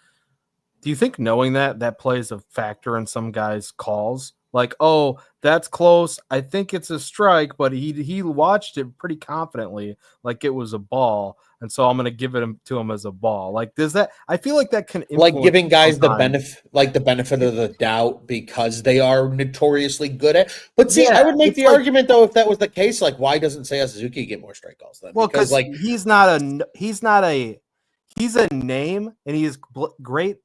Do you think knowing that plays a factor in some guys' calls? Like, oh, that's close. I think it's a strike, but he watched it pretty confidently, like it was a ball, and so I'm going to give it to him as a ball. Like, does that? I feel like that can Like influence giving guys sometimes. the benefit of the doubt because they are notoriously good at. But see, Yeah, I would make it's the like, argument though, if that was the case, like why doesn't Seiya Suzuki get more strikeouts then? well, Because because like he's a name, and he is great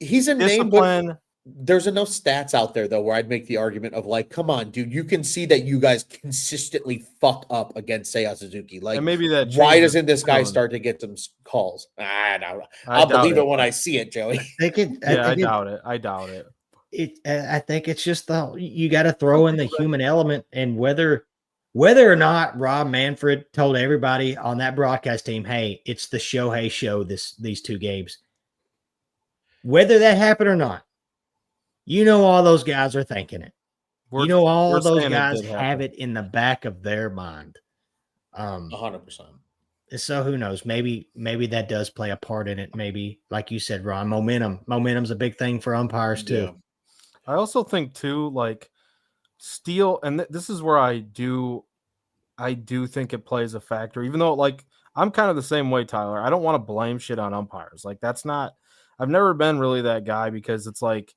he's a name, but discipline. there's enough stats out there though where I'd make the argument of like, come on, dude, you can see that you guys consistently fuck up against Seiya Suzuki. And Like, maybe that why changes doesn't this guy soon. start to get some calls? I don't know. I I'll doubt believe it, it when but I see it, Joey. I yeah, I think it, doubt it. I doubt it. I think it's just you got to throw in the human element, and whether or not Rob Manfred told everybody on that broadcast team, "Hey, it's the Shohei show these 2 games." Whether that happened or not, all those guys are thinking it. We're All we're those saying it guys did have happen. it in the back of their mind. 100%. So who knows? Maybe that does play a part in it. Maybe, like you said, Ron, momentum. Momentum's a big thing for umpires too. Yeah. I also think too, like Steele, and this is where I do think it plays a factor, even though like I'm kind of the same way, Tyler. I don't want to blame shit on umpires. Like that's not. I've never been really that guy because it's like,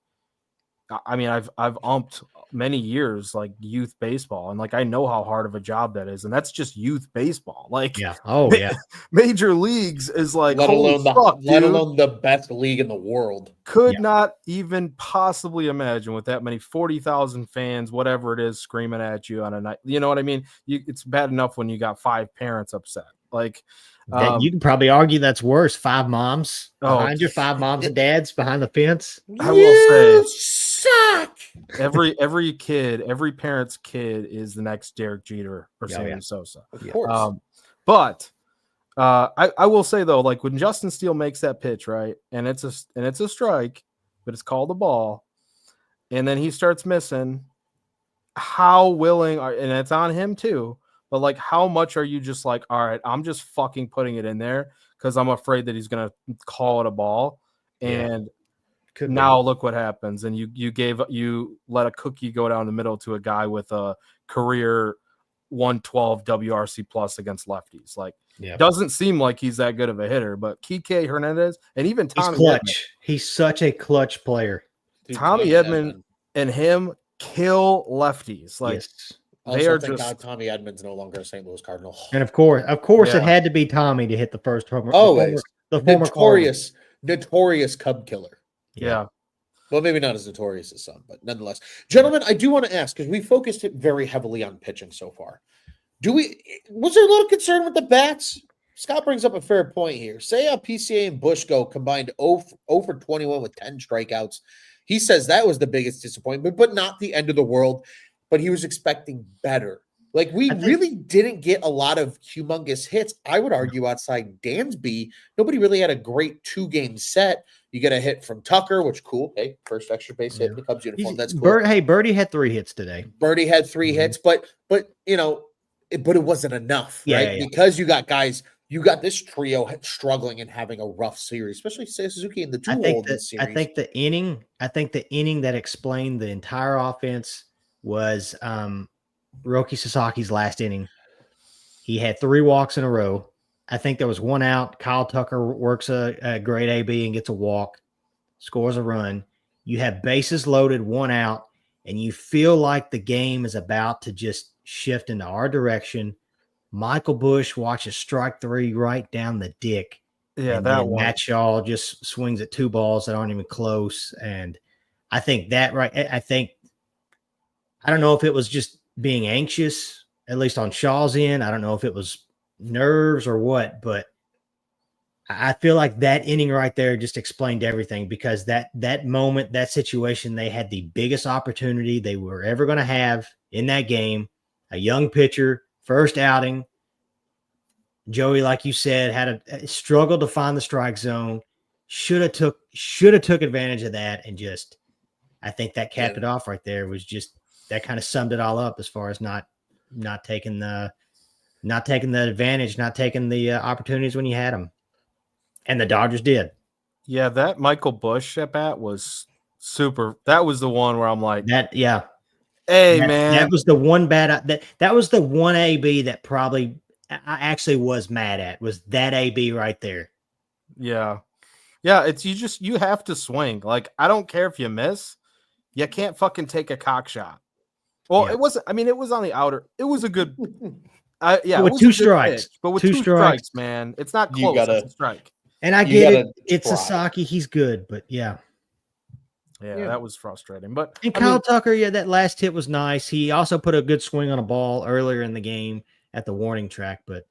I mean, I've umped many years like youth baseball, and like I know how hard of a job that is, and that's just youth baseball. Like, Yeah. Oh yeah. major leagues is like Let holy alone the fuck, let dude. alone the best league in the world. Could Yeah. not even possibly imagine with that many 40,000 fans, whatever it is, screaming at you on a night. You know what I mean? It's bad enough when you got 5 parents upset. Like, That you can probably argue that's worse. 5 moms oh, behind you, 5 moms and dads behind the fence. I will say You suck. every kid, every parent's kid is the next Derek Jeter or Oh, Sammy yeah. Sosa. Of Yeah. course. But I will say though, like when Justin Steele makes that pitch, right, and it's a strike, but it's called a ball, and then he starts missing. How willing are, and it's on him too, but like how much are you just like, all right, I'm just fucking putting it in there because I'm afraid that he's gonna call it a ball, Yeah. and Could now look what happens, and you let a cookie go down the middle to a guy with a career 112 WRC plus against lefties. Like, Yeah. doesn't seem like he's that good of a hitter, but Kike Hernandez and even He's Tommy clutch. Edman, He's such a clutch player. Dude, Tommy Edman and him kill lefties. Like, Yes. they Also, are thank just God Tommy Edmonds no longer a St. Louis Cardinal. And of course, Yeah. it had to be Tommy to hit the first homer. Always. The former Cardinal. Notorious Cub killer. yeah. Well, maybe not as notorious as some, but nonetheless. Gentlemen, I do want to ask, because we focused it very heavily on pitching so far. Was there a little concern with the bats? Scott brings up a fair point here. Say PCA and Bushko combined 0 for 21 with 10 strikeouts. He says that was the biggest disappointment, but not the end of the world. But he was expecting better. Like, we really didn't get a lot of humongous hits. I would argue outside Dansby, nobody really had a great 2-game set. You get a hit from Tucker, which cool. Hey, first extra base hit in the Cubs uniform. That's cool. Hey, Birdie had 3 hits today. Birdie had 3 hits, but you know, but it wasn't enough, right? Yeah. Because you got guys, you got this trio struggling and having a rough series, especially Suzuki in the 2-hole this series. I think the inning that explained the entire offense was Roki Sasaki's last inning. He had 3 walks in a row. I think there was 1 out. Kyle Tucker works a great AB and gets a walk, scores a run. You have bases loaded, 1 out, and you feel like the game is about to just shift into our direction. Michael Busch watches strike 3 right down the dick. Yeah, and that then one. Matt Shaw just swings at 2 balls that aren't even close. And I think I don't know if it was just being anxious, at least on Shaw's end. I don't know if it was nerves or what, but I feel like that inning right there just explained everything, because that moment, that situation, they had the biggest opportunity they were ever going to have in that game. A young pitcher, first outing. Joey, like you said, had a struggle to find the strike zone. Should have took advantage of that, and just, I think that capped it off right there. Was just, that kind of summed it all up as far as not taking the advantage, not taking the opportunities when you had them. And the Dodgers did. Yeah, that Michael Busch at bat was super. That was the one where I'm like, that. Yeah. Hey, man, that was the one bad. That was the one AB that probably I actually was mad at, was that AB right there. Yeah. It's you have to swing. Like, I don't care if you miss, you can't fucking take a cock shot. Well, it wasn't. I mean, it was on the outer. It was a good. With 2 strikes, pitch, but with 2 strikes, man, it's not close. That's a strike. And I get it. It's Sasaki. He's good, but yeah, that was frustrating. But and Kyle Tucker, that last hit was nice. He also put a good swing on a ball earlier in the game at the warning track, but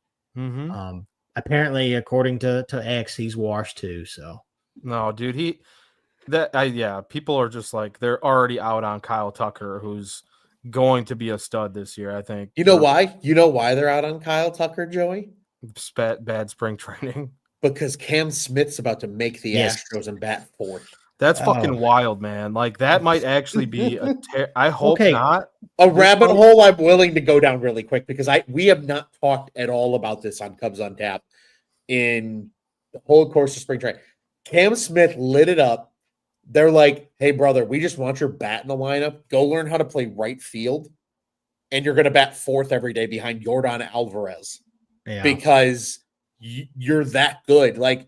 apparently, according to X, he's washed too. So no, dude, people are just like, they're already out on Kyle Tucker, who's going to be a stud this year, I think. You know why? You know why they're out on Kyle Tucker, Joey? Bad spring training. Because Cam Smith's about to make the Astros and bat 4th. That's fucking wild, man. Like, that might actually be I hope not. A rabbit hole I'm willing to go down really quick, because we have not talked at all about this on Cubs on Tap in the whole course of spring training. Cam Smith lit it up. They're like, hey, brother, we just want your bat in the lineup. Go learn how to play right field, and you're going to bat 4th every day behind Yordan Alvarez because you're that good. Like,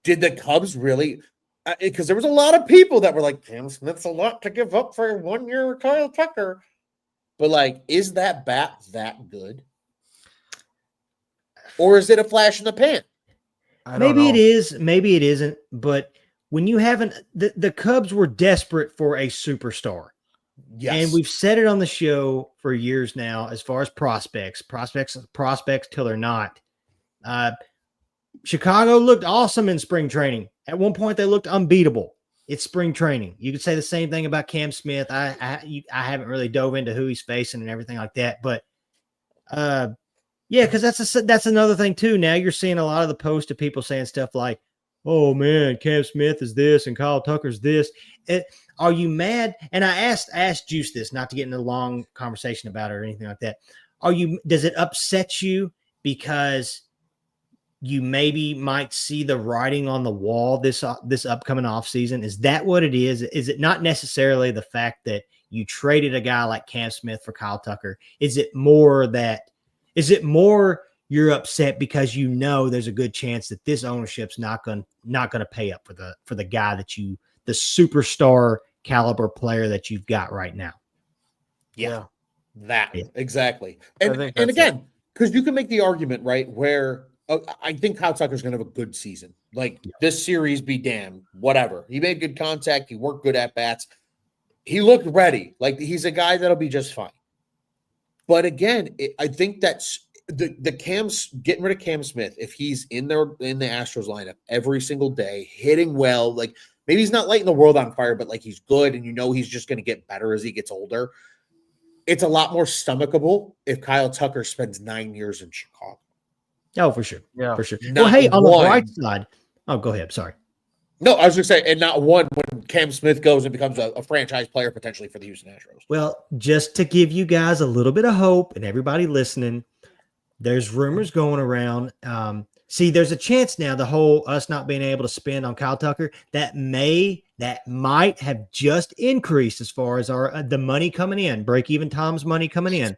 did the Cubs really – because there was a lot of people that were like, Cam Smith's a lot to give up for 1 year with Kyle Tucker. But, like, is that bat that good? Or is it a flash in the pan? Maybe it is. Maybe it isn't. But when you haven't – the Cubs were desperate for a superstar. Yes. And we've said it on the show for years now as far as prospects till they're not. Chicago looked awesome in spring training. At one point, they looked unbeatable. It's spring training. You could say the same thing about Cam Smith. I haven't really dove into who he's facing and everything like that, but because that's another thing too. Now you're seeing a lot of the posts of people saying stuff like, "Oh man, Cam Smith is this and Kyle Tucker's this." Are you mad? And I asked Juice this, not to get into a long conversation about it or anything like that. Does it upset you because you maybe might see the writing on the wall this upcoming offseason? Is that what it is? Is it not necessarily the fact that you traded a guy like Cam Smith for Kyle Tucker? Is it more you're upset because you know there's a good chance that this ownership's not going to pay up for the guy the superstar caliber player that you've got right now? Yeah. Exactly. And again, because you can make the argument, right, where I think Kyle Tucker's going to have a good season. Like, this series be damned, whatever. He made good contact. He worked good at bats. He looked ready. Like, he's a guy that'll be just fine. But again, I think that's the Cam's getting rid of Cam Smith. If he's in the Astros lineup every single day, hitting well, like, maybe he's not lighting the world on fire, but like he's good, and he's just going to get better as he gets older. It's a lot more stomachable if Kyle Tucker spends 9 years in Chicago. Oh, for sure. Yeah. For sure. Not Well, hey, on the one. bright side. Oh, go ahead. Sorry. No, I was going to say, and not one when Cam Smith goes and becomes a franchise player potentially for the Houston Astros. Well, just to give you guys a little bit of hope and everybody listening, there's rumors going around. See, there's a chance now the whole us not being able to spend on Kyle Tucker that might have just increased as far as the money coming in, break even Tom's money coming in,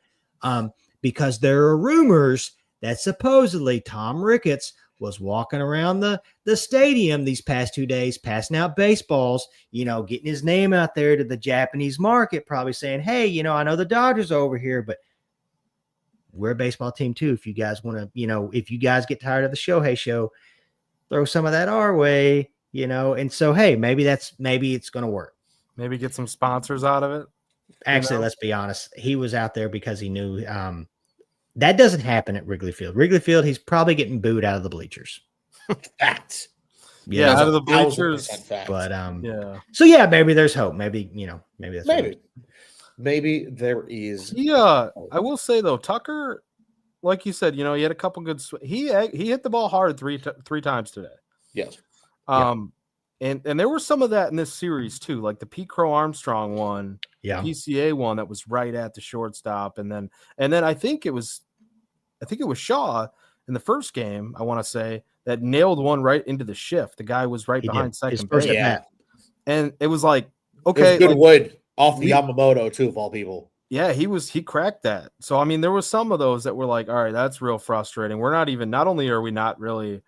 because there are rumors that supposedly Tom Ricketts was walking around the stadium these past 2 days, passing out baseballs, getting his name out there to the Japanese market, probably saying, hey, I know the Dodgers are over here, but we're a baseball team too. If you guys want to, if you guys get tired of the Shohei show, throw some of that our way, And so, hey, maybe it's going to work. Maybe get some sponsors out of it. Actually, let's be honest. He was out there because he knew that doesn't happen at Wrigley Field. Wrigley Field, he's probably getting booed out of the bleachers. Fact. Yeah, out of the bleachers. But yeah. So yeah, maybe there's hope. Maybe that's maybe there is. Yeah, I will say though, Tucker, like you said, he had a couple good. He hit the ball hard three times today. Yes. And there was some of that in this series too, like the Pete Crow Armstrong one, PCA one that was right at the shortstop, and then I think it was Shaw in the first game, I want to say, that nailed one right into the shift. The guy was right behind second base. Yeah. And it was like, okay, good wood off the Yamamoto too, of all people. Yeah, he cracked that. So I mean, there was some of those that were like, all right, that's real frustrating. Not only are we not really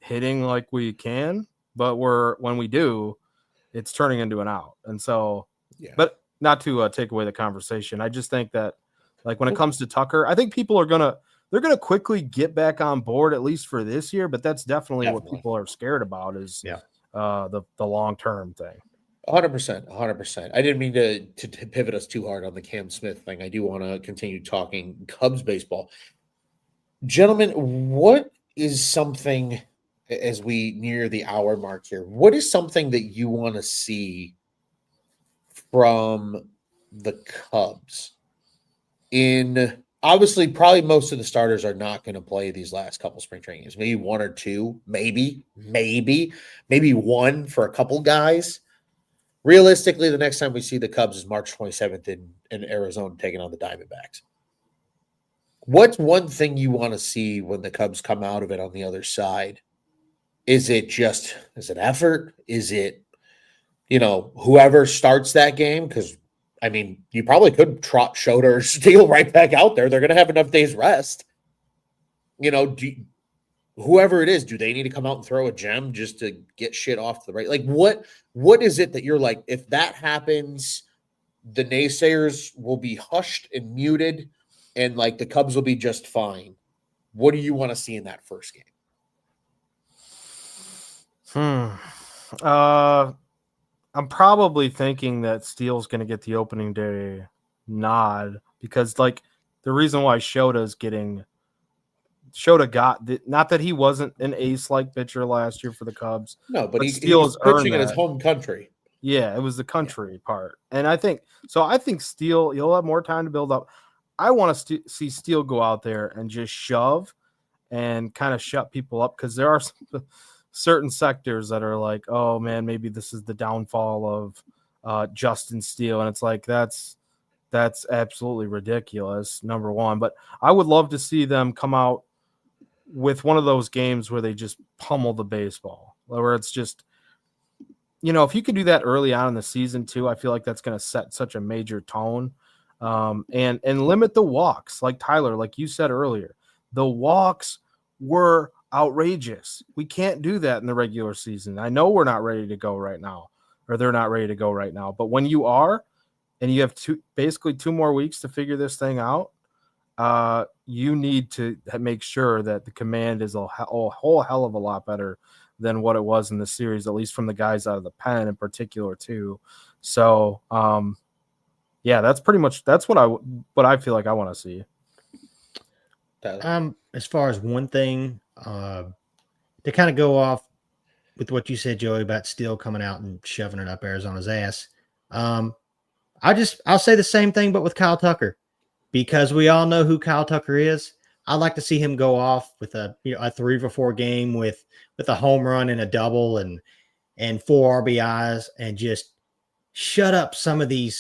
hitting like we can, but when we do, it's turning into an out. And so, but not to take away the conversation. I just think that, like, when it comes to Tucker, I think people they're gonna quickly get back on board, at least for this year. But that's definitely what people are scared about is the long term thing. 100%. I didn't mean to pivot us too hard on the Cam Smith thing. I do want to continue talking Cubs baseball, gentlemen. What is something, as we near the hour mark here, what is something that you want to see from the Cubs? In obviously, probably most of the starters are not going to play these last couple spring training games. Maybe one or two, maybe one for a couple guys. Realistically, the next time we see the Cubs is March 27th in Arizona taking on the Diamondbacks. What's one thing you want to see when the Cubs come out of it on the other side? Is it effort? Is it, whoever starts that game? Because, I mean, you probably could trot Schroeder or Steele right back out there. They're going to have enough days rest. Whoever it is, do they need to come out and throw a gem just to get shit off the right? Like, what is it that you're like, if that happens, the naysayers will be hushed and muted and like the Cubs will be just fine? What do you want to see in that first game? I'm probably thinking that Steele's going to get the opening day nod because, like, the reason why Shota got not that he wasn't an ace-like pitcher last year for the Cubs. No, but Steele's pitching in his home country. Yeah, it was the country part. And I think Steele, you'll have more time to build up. I want to see Steele go out there and just shove and kind of shut people up because there are certain sectors that are like, oh, man, maybe this is the downfall of Justin Steele. And it's like that's absolutely ridiculous, number one. But I would love to see them come out with one of those games where they just pummel the baseball, where it's just, if you could do that early on in the season too, I feel like that's going to set such a major tone, and limit the walks. Like Tyler, like you said earlier, the walks were outrageous. We can't do that in the regular season. I know we're not ready to go right now, or they're not ready to go right now. But when you are, and you have basically 2 more weeks to figure this thing out, you need to make sure that the command is a whole hell of a lot better than what it was in the series, at least from the guys out of the pen in particular too. So, that's pretty much what I feel like I want to see. As far as one thing, to kind of go off with what you said, Joey, about Steele coming out and shoving it up Arizona's ass. I'll say the same thing, but with Kyle Tucker, because we all know who Kyle Tucker is. I'd like to see him go off with a 3-for-4 game with a home run and a double and 4 RBIs and just shut up some of the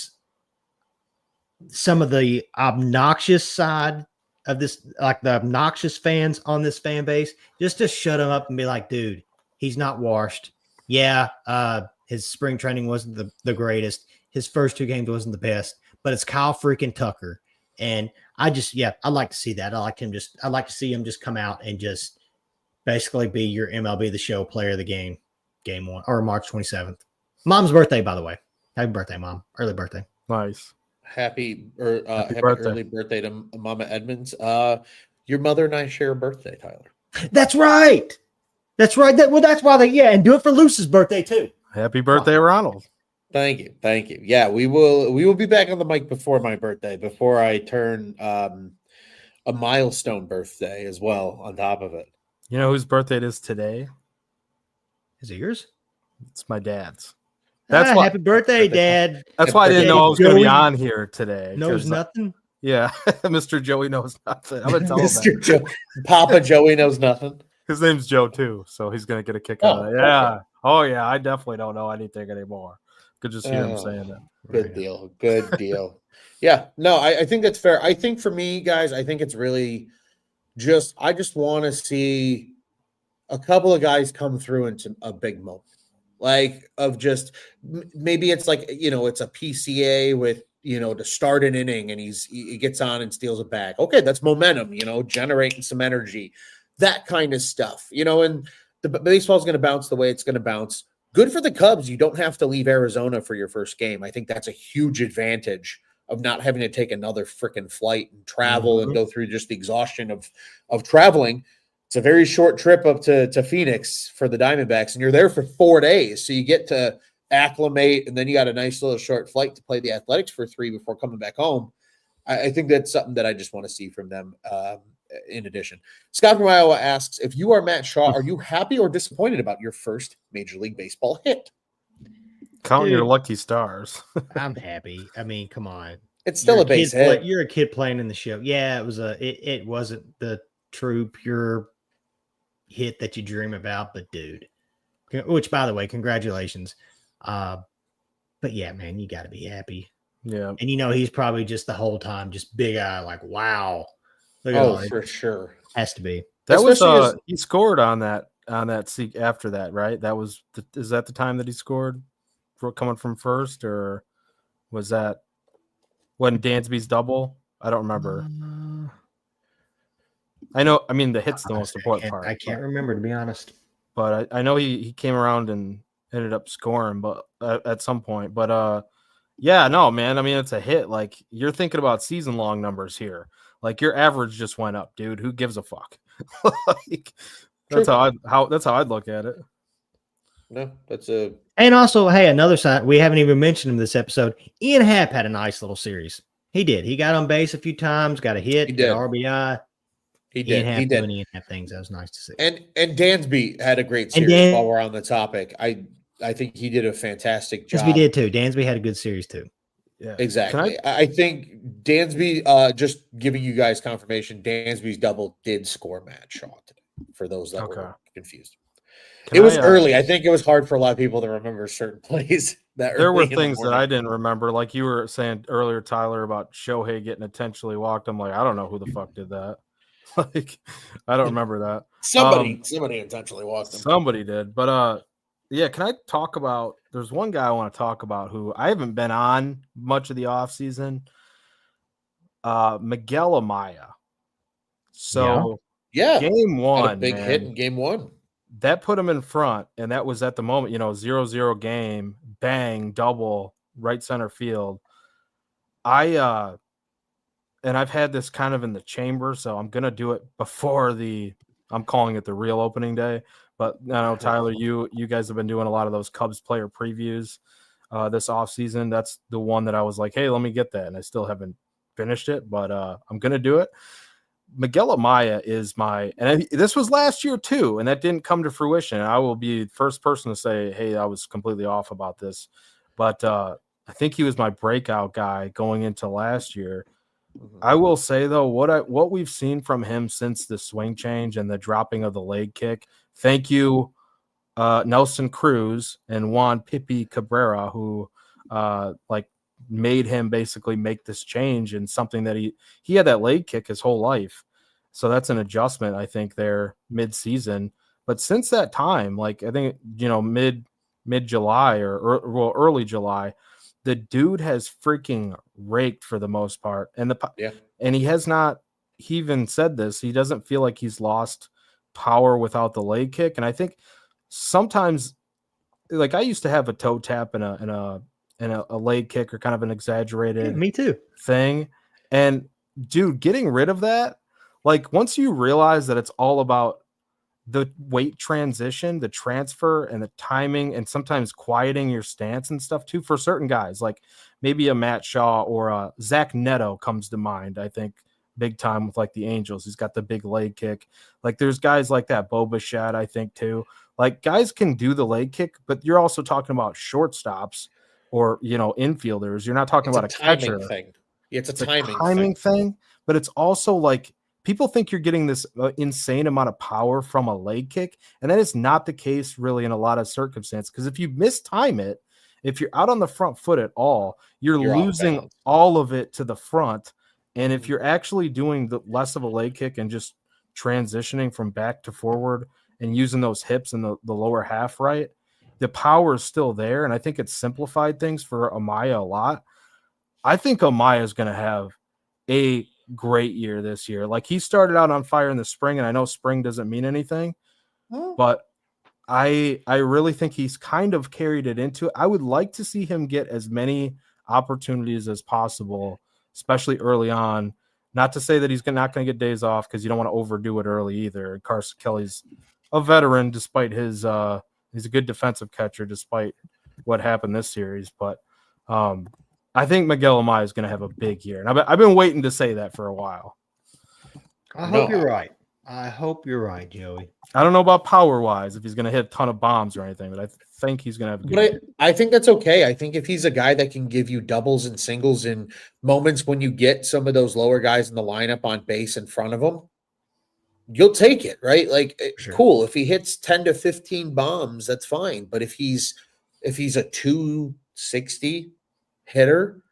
obnoxious side of this, like the obnoxious fans on this fan base, just to shut them up and be like, dude, he's not washed. Yeah, his spring training wasn't the greatest. His first 2 games wasn't the best, but it's Kyle freaking Tucker. And I'd like to see that. I'd like to see him just come out and just basically be your MLB The Show player of the game 1 or March 27th. Mom's birthday, by the way. Happy birthday, Mom. Early birthday. Nice. Happy birthday. early birthday to Mama Edmonds. Your mother and I share a birthday, Tyler. That's right. That's right. That's why and do it for Luce's birthday too. Happy birthday, Ronald. Thank you. Yeah, we will be back on the mic before my birthday, before I turn a milestone birthday as well on top of it. You know whose birthday it is today? Is it yours? It's my dad's. That's why. Happy birthday, Dad. That's why I didn't know I was going to be on here today. Knows nothing. Yeah, Mr. Joey knows nothing. I'm going to tell him Mr. Joe, Papa Joey knows nothing. His name's Joe too, so he's going to get a kick out of it. Yeah. Okay. Oh yeah, I definitely don't know anything anymore. Could just hear him saying that. Good deal. Good deal. Yeah. No, I think that's fair. I think for me, guys, I think it's really I just want to see a couple of guys come through into a big moment. Like of just maybe it's like, it's a PCA with, to start an inning and he gets on and steals a bag. Okay, that's momentum, generating some energy, that kind of stuff, and the baseball's going to bounce the way it's going to bounce. Good for the Cubs. You don't have to leave Arizona for your first game. I think that's a huge advantage of not having to take another freaking flight and travel and go through just the exhaustion of traveling. It's a very short trip up to Phoenix for the Diamondbacks, and you're there for 4 days. So you get to acclimate, and then you got a nice little short flight to play the Athletics for 3 before coming back home. I think that's something that I just want to see from them in addition. Scott from Iowa asks, if you are Matt Shaw, are you happy or disappointed about your first Major League Baseball hit? Count your lucky stars. I'm happy. I mean, come on. It's still a base hit. You're a kid playing in the show. Yeah, it wasn't the true, pure hit that you dream about, but dude, which by the way, congratulations. But yeah, man, you got to be happy. Yeah. And he's probably just the whole time just big eye, like, wow. For sure. Has to be. That was he scored on that seek after that, right? That was is that the time that he scored for coming from first, or was that when Dansby's double? I don't remember. I know. I mean, the hit's the most important part. I can't remember, to be honest. But I know he came around and ended up scoring, but at some point. But yeah, no, man. I mean, it's a hit. Like, you're thinking about season long numbers here. Like, your average just went up, dude. Who gives a fuck? Like, that's how I'd look at it. No, and also, hey, another side we haven't even mentioned in this episode. Ian Happ had a nice little series. He did. He got on base a few times, got a hit, got RBI. He did. He did. Ian Happ things. That was nice to see. And Dansby had a great series. While we're on the topic, I think he did a fantastic job. Dansby did too. Dansby had a good series too. Yeah, exactly. I think Dansby, just giving you guys confirmation, Dansby's double did score Matt Shaw today, for those that were confused. It was early. I think it was hard for a lot of people to remember certain plays. There were things that I didn't remember, like you were saying earlier, Tyler, about Shohei getting intentionally walked. I'm like, I don't know who the fuck did that. Like, I don't remember that. Somebody intentionally walked him. Somebody did. But yeah, can I talk about, there's one guy I want to talk about who I haven't been on much of the offseason. Miguel Amaya. So yeah. Game 1. Had a big hit in game 1. That put him in front, and that was at the moment, 0-0 game, bang, double, right center field. And I've had this kind of in the chamber, so I'm going to do it before I'm calling it the real opening day. But I know, Tyler, you guys have been doing a lot of those Cubs player previews this offseason. That's the one that I was like, hey, let me get that. And I still haven't finished it, but I'm going to do it. Miguel Amaya is this was last year too, and that didn't come to fruition. I will be the first person to say, hey, I was completely off about this. But I think he was my breakout guy going into last year. I will say though, what we've seen from him since the swing change and the dropping of the leg kick. Thank you, Nelson Cruz and Juan Pipi Cabrera, who made him basically make this change and something that he had that leg kick his whole life. So that's an adjustment, I think, there mid-season. But since that time, like I think, mid-July or early July, the dude has freaking raked for the most part. And and he has not, he even said this, he doesn't feel like he's lost power without the leg kick. And I think sometimes, like I used to have a toe tap and a leg kick or kind of an exaggerated me too thing. And dude, getting rid of that, like once you realize that it's all about the weight transition, the transfer and the timing, and sometimes quieting your stance and stuff too, for certain guys, like maybe a Matt Shaw or Zach Neto comes to mind. I think big time with like the Angels. He's got the big leg kick. Like there's guys like that, Bo Bichette, I think too. Like guys can do the leg kick, but you're also talking about shortstops or, infielders. You're not talking about a catcher thing. It's a timing thing, but it's also like people think you're getting this insane amount of power from a leg kick, and that is not the case really in a lot of circumstances. Because if you mistime it, if you're out on the front foot at all, you're losing all of it to the front. And if you're actually doing the less of a leg kick and just transitioning from back to forward and using those hips in the lower half, right, the power is still there. And I think it's simplified things for Amaya a lot. I think Amaya is going to have a great year this year. Like he started out on fire in the spring, and I know spring doesn't mean anything, but I really think he's kind of carried it into it. I would like to see him get as many opportunities as possible, especially early on. Not to say that he's not going to get days off, because you don't want to overdo it early either. Carson Kelly's a veteran, despite his he's a good defensive catcher despite what happened this series. But I think Miguel Amaya is going to have a big year. And I've been waiting to say that for a while. I hope you're right. I hope you're right, Joey. I don't know about power-wise if he's going to hit a ton of bombs or anything, but I think he's going to have a good year. I think that's okay. I think if he's a guy that can give you doubles and singles in moments when you get some of those lower guys in the lineup on base in front of him, you'll take it, right? Like, cool. If he hits 10 to 15 bombs, that's fine. But if he's a 260 hitter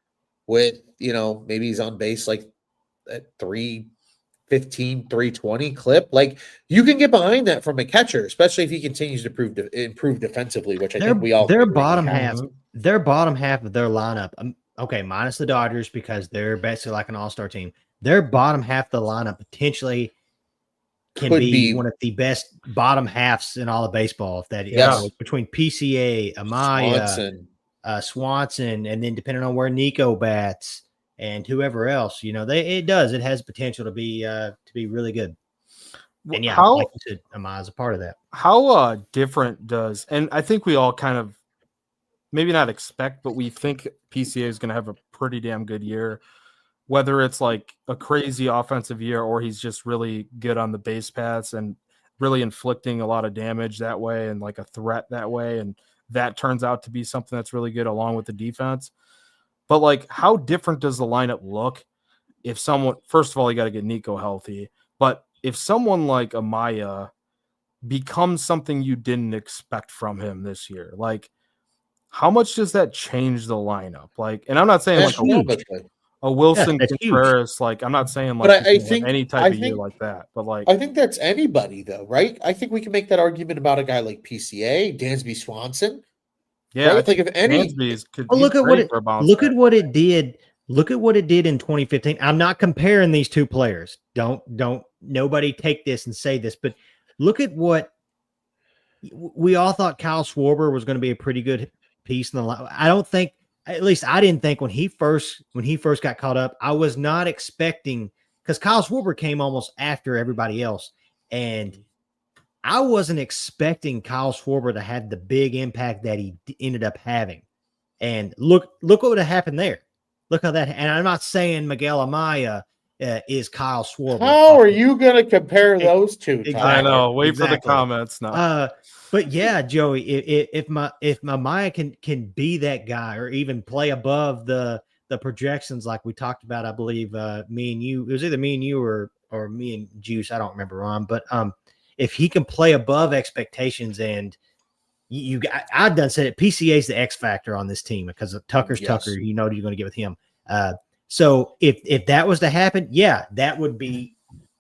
with, maybe he's on base like at 315, 320 clip, like you can get behind that from a catcher, especially if he continues to improve defensively, which I think we all their bottom half of their lineup. Okay, minus the Dodgers because they're basically like an all-star team. Their bottom half of the lineup potentially can be one of the best bottom halves in all of baseball. If that is between PCA, Amaya, Swanson, and then depending on where Nico bats and whoever else, it has potential to be really good. And like you said, Amaya's a part of that. How different does, and I think we all kind of maybe not expect, but we think PCA is going to have a pretty damn good year, whether it's like a crazy offensive year or he's just really good on the base paths and really inflicting a lot of damage that way and like a threat that way. And that turns out to be something that's really good along with the defense. But like, how different does the lineup look if someone, first of all, you got to get Nico healthy, but if someone like Amaya becomes something you didn't expect from him this year, like how much does that change the lineup? Like, and I'm not saying that's like a Wilson Contreras, like I'm not saying like, but I think any type of year like that, but like I think that's anybody though, right? I think we can make that argument about a guy like PCA, Dansby Swanson. Yeah, right? I think if any, look at what it did. Look at what it did in 2015. I'm not comparing these two players. Don't nobody take this and say this, but look at what we all thought. Kyle Schwarber was going to be a pretty good piece in the line. I don't think, at least I didn't think when he first got caught up, I was not expecting, because Kyle Schwarber came almost after everybody else, and I wasn't expecting Kyle Schwarber to have the big impact that he ended up having. And look what would have happened there. Look how that, and I'm not saying Miguel Amaya is Kyle Schwarber. How are you going to compare those two? Exactly. I know. Wait for the Exactly. comments now. But yeah, Joey, if Maya can be that guy or even play above the projections like we talked about, I believe me and you, it was either me and you or me and Juice, I don't remember, Ron, but if he can play above expectations, and I've done said it, PCA is the X factor on this team because Tucker's Tucker, you know what you're going to get with him. So if that was to happen, yeah, that would be,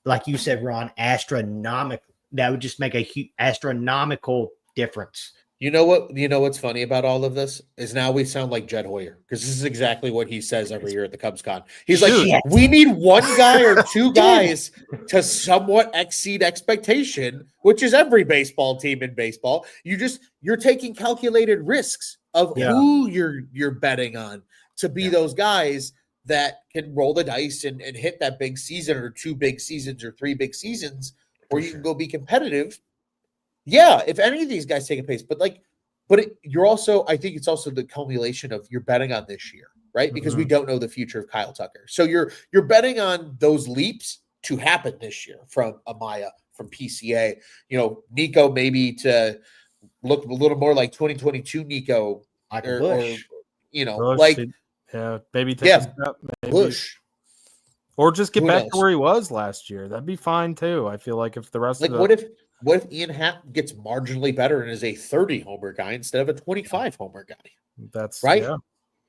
like you said, Ron, astronomical. That would just make a huge astronomical difference. You know what? You know what's funny about all of this is now we sound like Jed Hoyer, because this is exactly what he says every year at the Cubs Con. He's like, we need one guy or two guys to somewhat exceed expectation, which is every baseball team in baseball. You're taking calculated risks of who you're betting on to be those guys that can roll the dice and hit that big season or two big seasons or three big seasons, or you can go be competitive. Yeah, if any of these guys take a pace, you're also, I think it's also the culmination of you're betting on this year, right? Because we don't know the future of Kyle Tucker. So you're betting on those leaps to happen this year from Amaya, from PCA, Nico maybe to look a little more like 2022 Nico, Bush. Bush, maybe take a step, maybe. Bush. Or just get back to where he was last year. That'd be fine too. I feel like if the rest of the what if Ian Happ gets marginally better and is a 30 homer guy instead of a 25 homer guy? That's right. Yeah.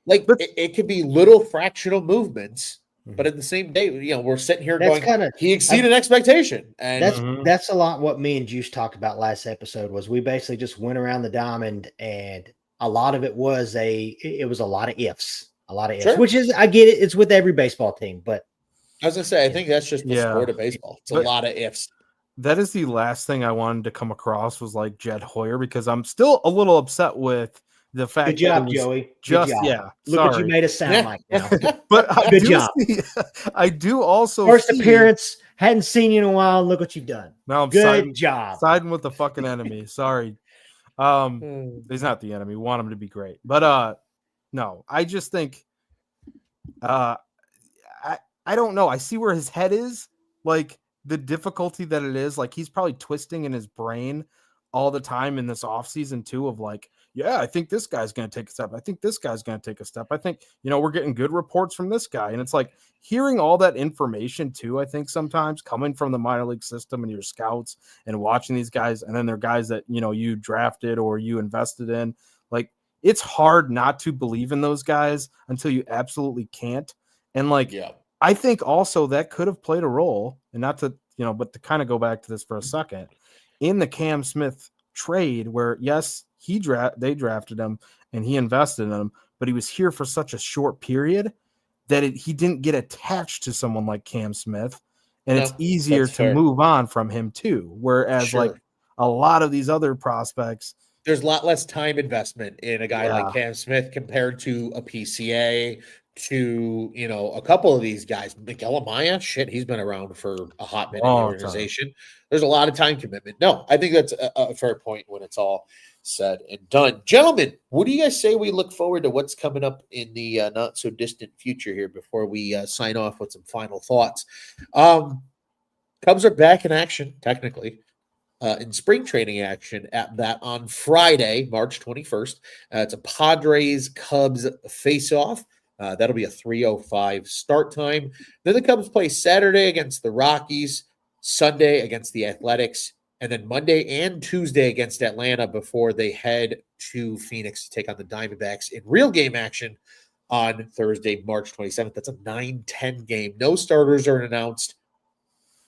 It could be little fractional movements, but at the same day, we're sitting here going, he exceeded expectation. And that's a lot what me and Juice talked about last episode. Was we basically just went around the diamond, and a lot of it was a lot of ifs, which is, I get it. It's with every baseball team, but I was gonna say, I think that's just the sport of baseball. It's a lot of ifs. That is the last thing I wanted to come across was like Jed Hoyer, because I'm still a little upset with the fact. Good job, Joey. Good job. Look what you made us sound like now. But good job. I do also first appearance. Hadn't seen you in a while. Look what you've done. Now I'm good job. Siding with the fucking enemy. Sorry. He's not the enemy. We want him to be great. But no, I just think I don't know. I see where his head is, like the difficulty that it is. Like he's probably twisting in his brain all the time in this offseason too, of like, yeah, I think this guy's going to take a step. I think this guy's going to take a step. I think, we're getting good reports from this guy. And it's like hearing all that information too, I think sometimes coming from the minor league system and your scouts and watching these guys, and then they're guys that, you drafted or you invested in, like, it's hard not to believe in those guys until you absolutely can't. And like, I think also that could have played a role, and not to, but to kind of go back to this for a second, in the Cam Smith trade, where yes, they drafted him and he invested in him, but he was here for such a short period that he didn't get attached to someone like Cam Smith, and it's easier to move on from him too. Whereas like a lot of these other prospects, there's a lot less time investment in a guy like Cam Smith compared to a PCA, to a couple of these guys. Miguel Amaya, he's been around for a hot minute in the organization. There's a lot of time commitment. No, I think that's a fair point when it's all said and done. Gentlemen, what do you guys say we look forward to what's coming up in the not so distant future here before we sign off with some final thoughts? Cubs are back in action, technically, in spring training action at that on Friday, March 21st. It's a Padres-Cubs face-off. That'll be a 3:05 start time. Then the Cubs play Saturday against the Rockies, Sunday against the Athletics, and then Monday and Tuesday against Atlanta before they head to Phoenix to take on the Diamondbacks in real game action on Thursday, March 27th. That's a 9-10 game. No starters are announced.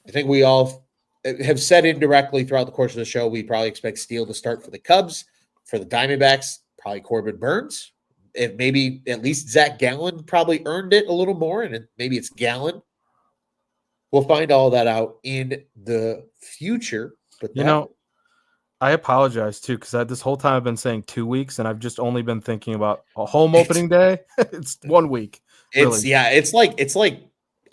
I think we all have said indirectly throughout the course of the show, we probably expect Steele to start for the Cubs. For the Diamondbacks, probably Corbin Burns. If maybe at least Zach Gallen probably earned it a little more, and maybe it's Gallen. We'll find all that out in the future. But I apologize too, because this whole time I've been saying 2 weeks, and I've just only been thinking about a home opening day. It's 1 week. Really. It's like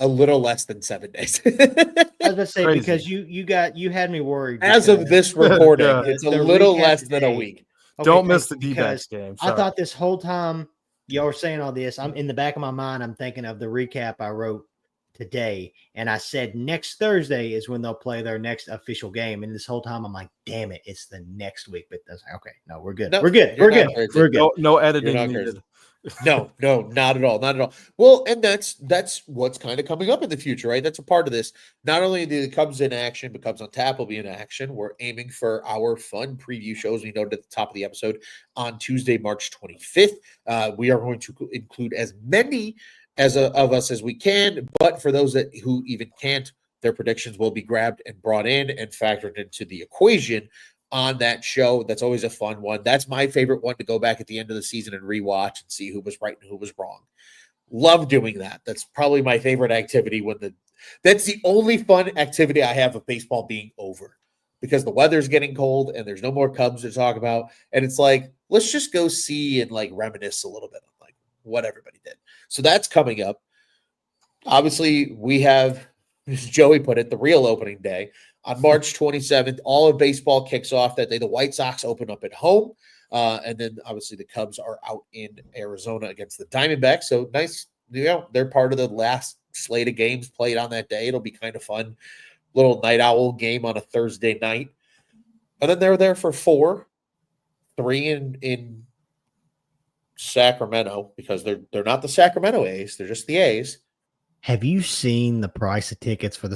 a little less than 7 days. I was going to say, crazy. Because you had me worried. As of this recording, it's a little less than a week. Okay, don't miss the D-backs game. Sorry. I thought this whole time y'all were saying all this, I'm in the back of my mind, I'm thinking of the recap I wrote today, and I said next Thursday is when they'll play their next official game. And this whole time I'm like, damn it, it's the next week. But that's okay. No, we're good. No, We're good. you're We're not good. crazy. We're good. No You're editing not needed. crazy. No, not at all. Not at all. Well, and that's what's kind of coming up in the future, right? That's a part of this. Not only the Cubs in action, but Cubs on Tap will be in action. We're aiming for our fun preview shows. We noted at the top of the episode on Tuesday, March 25th. We are going to include as many of us as we can, but for those who even can't, their predictions will be grabbed and brought in and factored into the equation on that show. That's always a fun one. That's my favorite one to go back at the end of the season and rewatch and see who was right and who was wrong. Love doing that. That's probably my favorite activity that's the only fun activity I have of baseball being over, because the weather's getting cold and there's no more Cubs to talk about. And it's like, let's just go see and like reminisce a little bit of like what everybody did. So that's coming up. Obviously, we have, as Joey put it, the real opening day. On March 27th, all of baseball kicks off that day. The White Sox open up at home. And then obviously the Cubs are out in Arizona against the Diamondbacks. So nice, they're part of the last slate of games played on that day. It'll be kind of fun. Little night owl game on a Thursday night. And then they're there for 3 in Sacramento, because they're not the Sacramento A's, they're just the A's. Have you seen the price of tickets for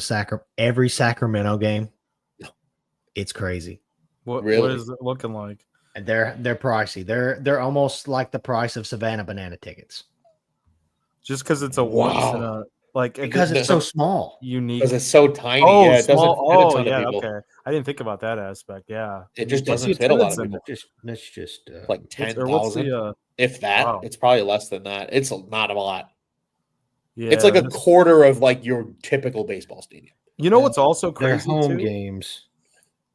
every Sacramento game? No. It's crazy. What Really? is it looking like? And they're pricey. They're almost like the price of Savannah Banana tickets. Just because it's a Wow. once in a like Because it's so small. unique. Because it's so tiny. Oh, Yeah, it small. doesn't fit a Oh, ton of yeah. people. Okay, I didn't think about that aspect. Yeah, It just What's the doesn't fit a lot of attendance in people. Let's just Like it? What's 10,000. the If that, wow. it's probably less than that. It's not a lot. Yeah, It's like a that's- quarter of like your typical baseball stadium. You know what's also their crazy home too? games.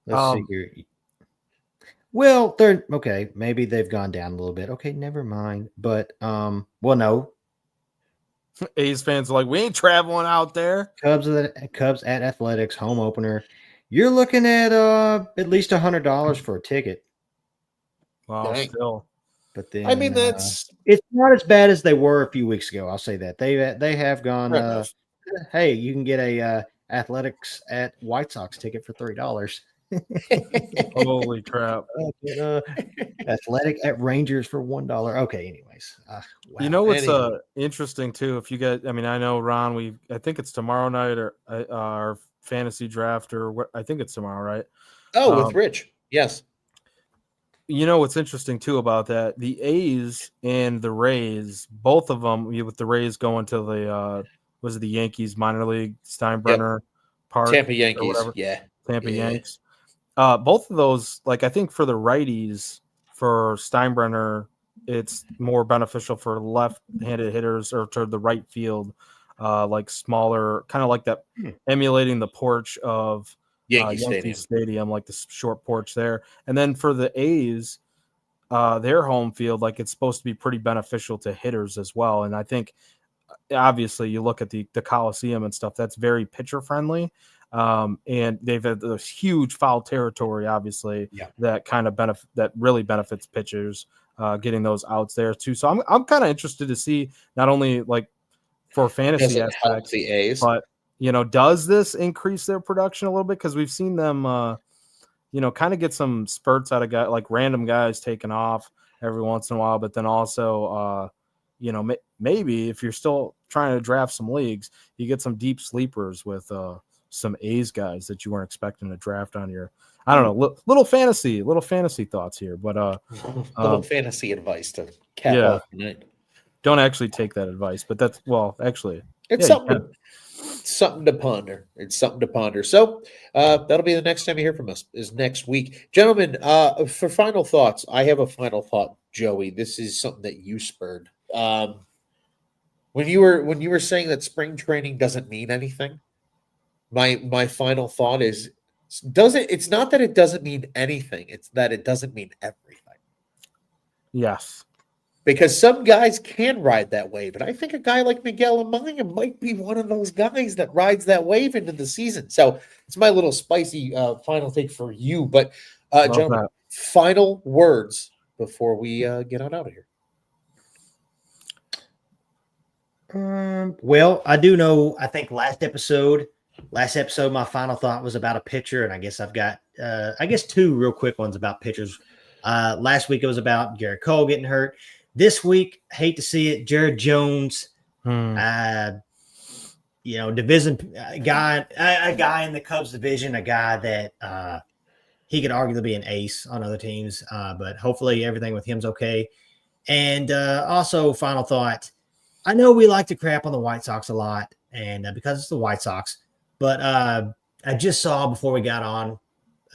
Let's see Um, here. Well, they're okay. Maybe they've gone down a little bit. Okay, never mind. But well, no. A's fans are like, we ain't traveling out there. Cubs at Athletics home opener. You're looking at least $100 for a ticket. Wow, Dang. still. But then I mean, that's it's not as bad as they were a few weeks ago. I'll say that they have gone. fair enough. Hey, you can get a Athletics at White Sox ticket for $3. Holy crap! Athletic at Rangers for $1. Okay, anyways, wow. You know what's Anyway. interesting too? If you get, I mean, I know Ron. I think it's tomorrow night or our fantasy draft or what? I think it's tomorrow, right? Oh, with Rich. Yes. You know what's interesting too about that? The A's and the Rays, both of them, with the Rays going to the was it the Yankees minor league Steinbrenner Park, Tampa or Yankees. whatever? Yeah. Tampa Yeah. Yanks. Both of those, like I think for the righties, for Steinbrenner, it's more beneficial for left-handed hitters or to the right field, like smaller, kind of like that, emulating the porch of Yankee Stadium, like the short porch there. And then for the A's, their home field, like it's supposed to be pretty beneficial to hitters as well. And I think obviously you look at the Coliseum and stuff, that's very pitcher friendly. And they've had this huge foul territory, obviously, that kind of that really benefits pitchers, getting those outs there too. So I'm kind of interested to see not only like for fantasy aspects, the A's, but does this increase their production a little bit? Because we've seen them, kind of get some spurts out of like random guys taking off every once in a while, but then also, maybe if you're still trying to draft some leagues, you get some deep sleepers with some A's guys that you weren't expecting to draft on your, I don't know, little fantasy thoughts here, but little fantasy advice to cap off tonight. Don't actually take that advice, but that's actually it's something to ponder. It's something to ponder. So that'll be the next time you hear from us is next week, gentlemen. For final thoughts, I have a final thought, Joey. This is something that you spurred when you were saying that spring training doesn't mean anything. My final thought is, it's not that it doesn't mean anything, it's that it doesn't mean everything. Yes. Because some guys can ride that wave. And I think a guy like Miguel Amaya might be one of those guys that rides that wave into the season. So it's my little spicy final take for you. But gentlemen, final words before we get on out of here. Well, I do know. I think last episode, my final thought was about a pitcher, and I guess I've got, two real quick ones about pitchers. Last week it was about Garrett Cole getting hurt. This week, hate to see it, Jared Jones, division guy, a guy in the Cubs division, a guy that he could arguably be an ace on other teams, but hopefully everything with him's okay. And also, final thought. I know we like to crap on the White Sox a lot, and because it's the White Sox, but I just saw before we got on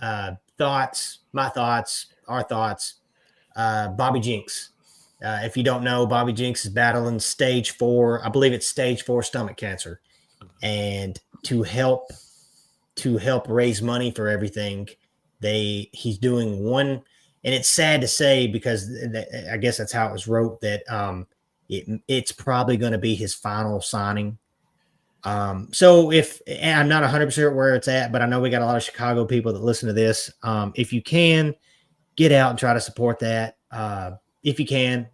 our thoughts, Bobby Jinks. If you don't know, Bobby Jinks is battling stage 4. I believe it's stage 4 stomach cancer, and to help raise money for everything, he's doing one, and it's sad to say because I guess that's how it was wrote that. It's probably going to be his final signing. So and I'm not 100% where it's at, but I know we got a lot of Chicago people that listen to this. If you can, get out and try to support that. If you can,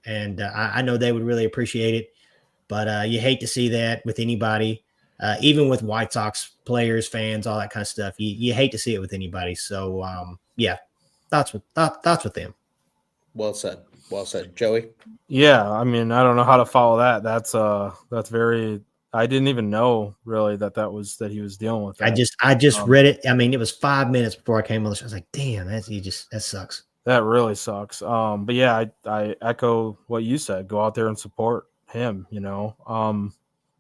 and I know they would really appreciate it, but you hate to see that with anybody, even with White Sox players, fans, all that kind of stuff. You hate to see it with anybody. So thoughts with them. Well said. Well said, Joey. Yeah, I mean, I don't know how to follow that. That's very. I didn't even know really that he was dealing with that. I just read it. I mean, it was 5 minutes before I came on the show. I was like, damn, that sucks. That really sucks. But yeah, I echo what you said. Go out there and support him.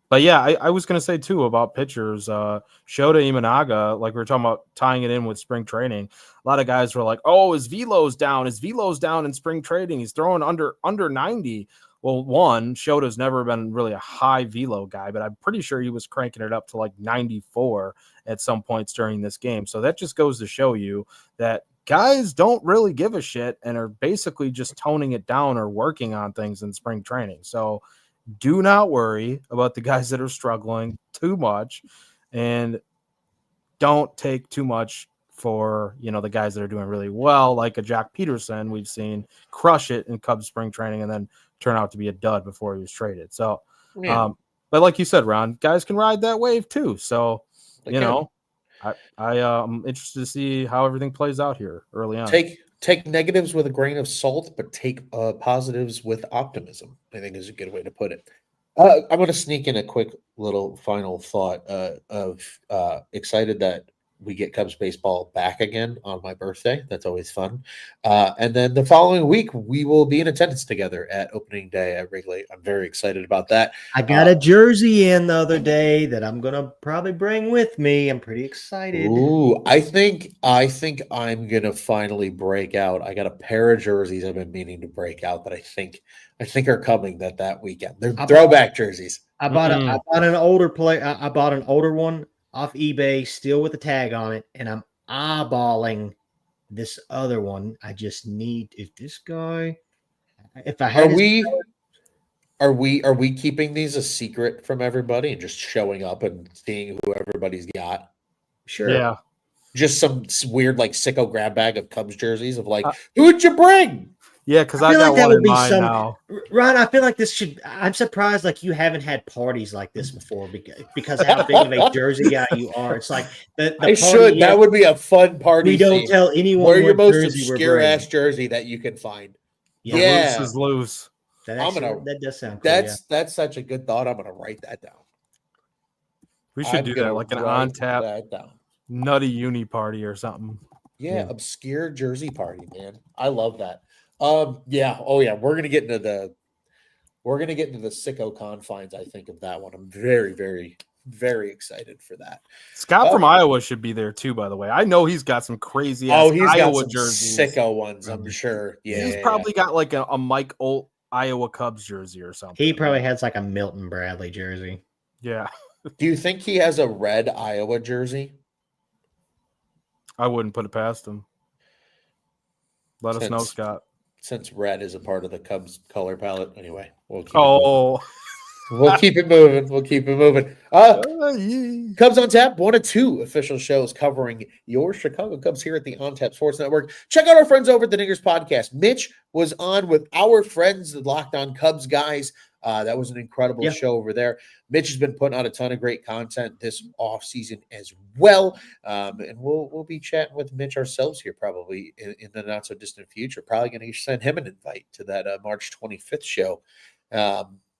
But yeah, I was going to say too about pitchers, Shota Imanaga, like we were talking about tying it in with spring training. A lot of guys were like, oh, his velo's down in spring training. He's throwing under 90. Well, one, Shota's never been really a high velo guy, but I'm pretty sure he was cranking it up to like 94 at some points during this game. So that just goes to show you that guys don't really give a shit and are basically just toning it down or working on things in spring training. So do not worry about the guys that are struggling too much, and don't take too much for, the guys that are doing really well, like a Jack Peterson we've seen crush it in Cubs spring training and then turn out to be a dud before he was traded. So, Yeah. But like you said, Ron, guys can ride that wave too. So, I'm interested to see how everything plays out here early on. Take negatives with a grain of salt, but take positives with optimism, I think is a good way to put it. I'm going to sneak in a quick little final thought of excited that we get Cubs baseball back again on my birthday. That's always fun. And then the following week, we will be in attendance together at opening day at Wrigley. I'm very excited about that. I got a jersey in the other day that I'm going to probably bring with me. I'm pretty excited. Ooh, I think I'm going to finally break out. I got a pair of jerseys I've been meaning to break out that I think are coming that weekend. They're throwback jerseys. I bought an older I bought an older one off eBay, still with the tag on it, and I'm eyeballing this other one. I just need Are we keeping these a secret from everybody and just showing up and seeing who everybody's got? Sure. Yeah. Just some weird like sicko grab bag of Cubs jerseys of like, who'd you bring? Yeah, because I got one in mind now. Ron, I feel like this should. I'm surprised like you haven't had parties like this before because how big of a Jersey guy you are. It's like I should. That would be a fun party. We don't tell anyone. Wear your most obscure ass jersey that you can find. Yeah, loose is loose. That does sound cool. That's such a good thought. I'm gonna write that down. We should do that, like an on tap nutty uni party or something. Yeah, obscure Jersey party, man. I love that. Yeah. Oh yeah. We're gonna get into the sicko confines, I think, of that one. I'm very, very, very excited for that. Scott from Iowa should be there too, by the way. I know he's got some crazy Iowa jerseys. Sicko ones, I'm sure. Yeah. He's probably got like a Mike Olt Iowa Cubs jersey or something. He probably has like a Milton Bradley jersey. Yeah. Do you think he has a red Iowa jersey? I wouldn't put it past him. Let us know, Scott. Since red is a part of the Cubs color palette, anyway, we'll keep it moving. We'll keep it moving. Cubs on Tap, 1 of 2 official shows covering your Chicago Cubs here at the On Tap Sports Network. Check out our friends over at the Niggers Podcast. Mitch was on with our friends, the Locked On Cubs guys, That was an incredible show over there. Mitch has been putting out a ton of great content this off season as well, and we'll be chatting with Mitch ourselves here probably in the not so distant future. Probably going to send him an invite to that March 25th show.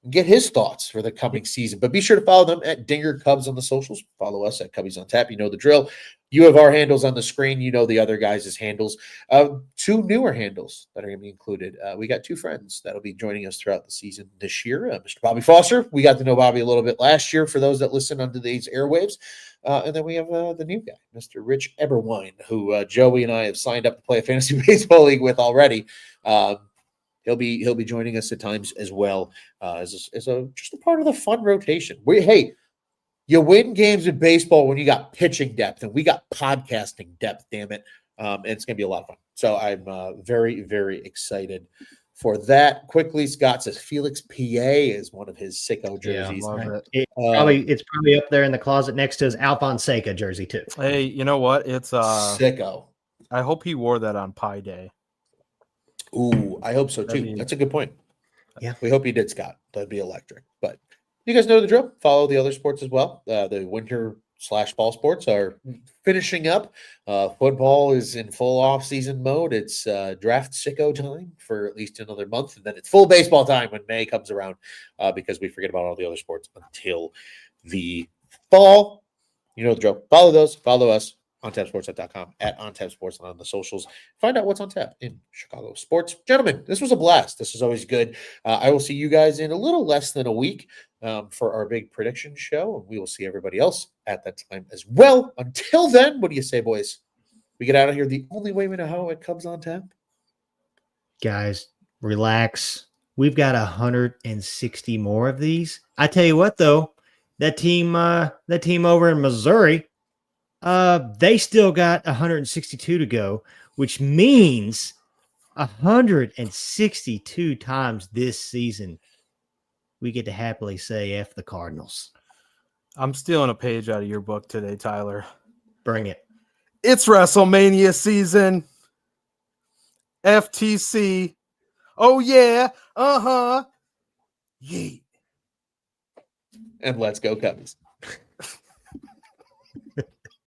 Get his thoughts for the coming season. But be sure to follow them at Dinger Cubs on the socials. Follow us at Cubbies on Tap. You know the drill. You have our handles on the screen. You know the other guys' handles. 2 newer handles that are going to be included. We got 2 friends that'll be joining us throughout the season this year. Mr. Bobby Foster. We got to know Bobby a little bit last year for those that listen under these airwaves. And then we have the new guy, Mr. Rich Eberwine, who Joey and I have signed up to play a fantasy baseball league with already. He'll be joining us at times as well as just a part of the fun rotation. You win games in baseball when you got pitching depth, and we got podcasting depth. Damn it, and it's gonna be a lot of fun. So I'm very, very excited for that. Quickly, Scott says Felix PA is one of his sicko jerseys. Love it. It's probably up there in the closet next to his Alphonse Seca jersey too. Hey, you know what? It's sicko. I hope he wore that on Pi Day. Ooh, I hope so too. That's a good point. Yeah, we hope he did, Scott. That'd be electric. But you guys know the drill. Follow the other sports as well. The winter/fall sports are finishing up. Football is in full off-season mode. It's draft sicko time for at least another month, and then it's full baseball time when May comes around because we forget about all the other sports until the fall. You know the drill. Follow those. Follow us. OnTapSports.com, at OnTapSports on the socials. Find out what's on tap in Chicago sports. Gentlemen, this was a blast. This is always good. I will see you guys in a little less than a week for our big prediction show, and we will see everybody else at that time as well. Until then, what do you say, boys? We get out of here the only way we know how it comes on tap. Guys, relax. We've got 160 more of these. I tell you what, though, that team over in Missouri, they still got 162 to go, which means 162 times this season we get to happily say F the Cardinals. I'm stealing a page out of your book today, Tyler. Bring it. It's WrestleMania season. FTC. Oh, yeah. Uh-huh. Yeet. And let's go, Cubbies.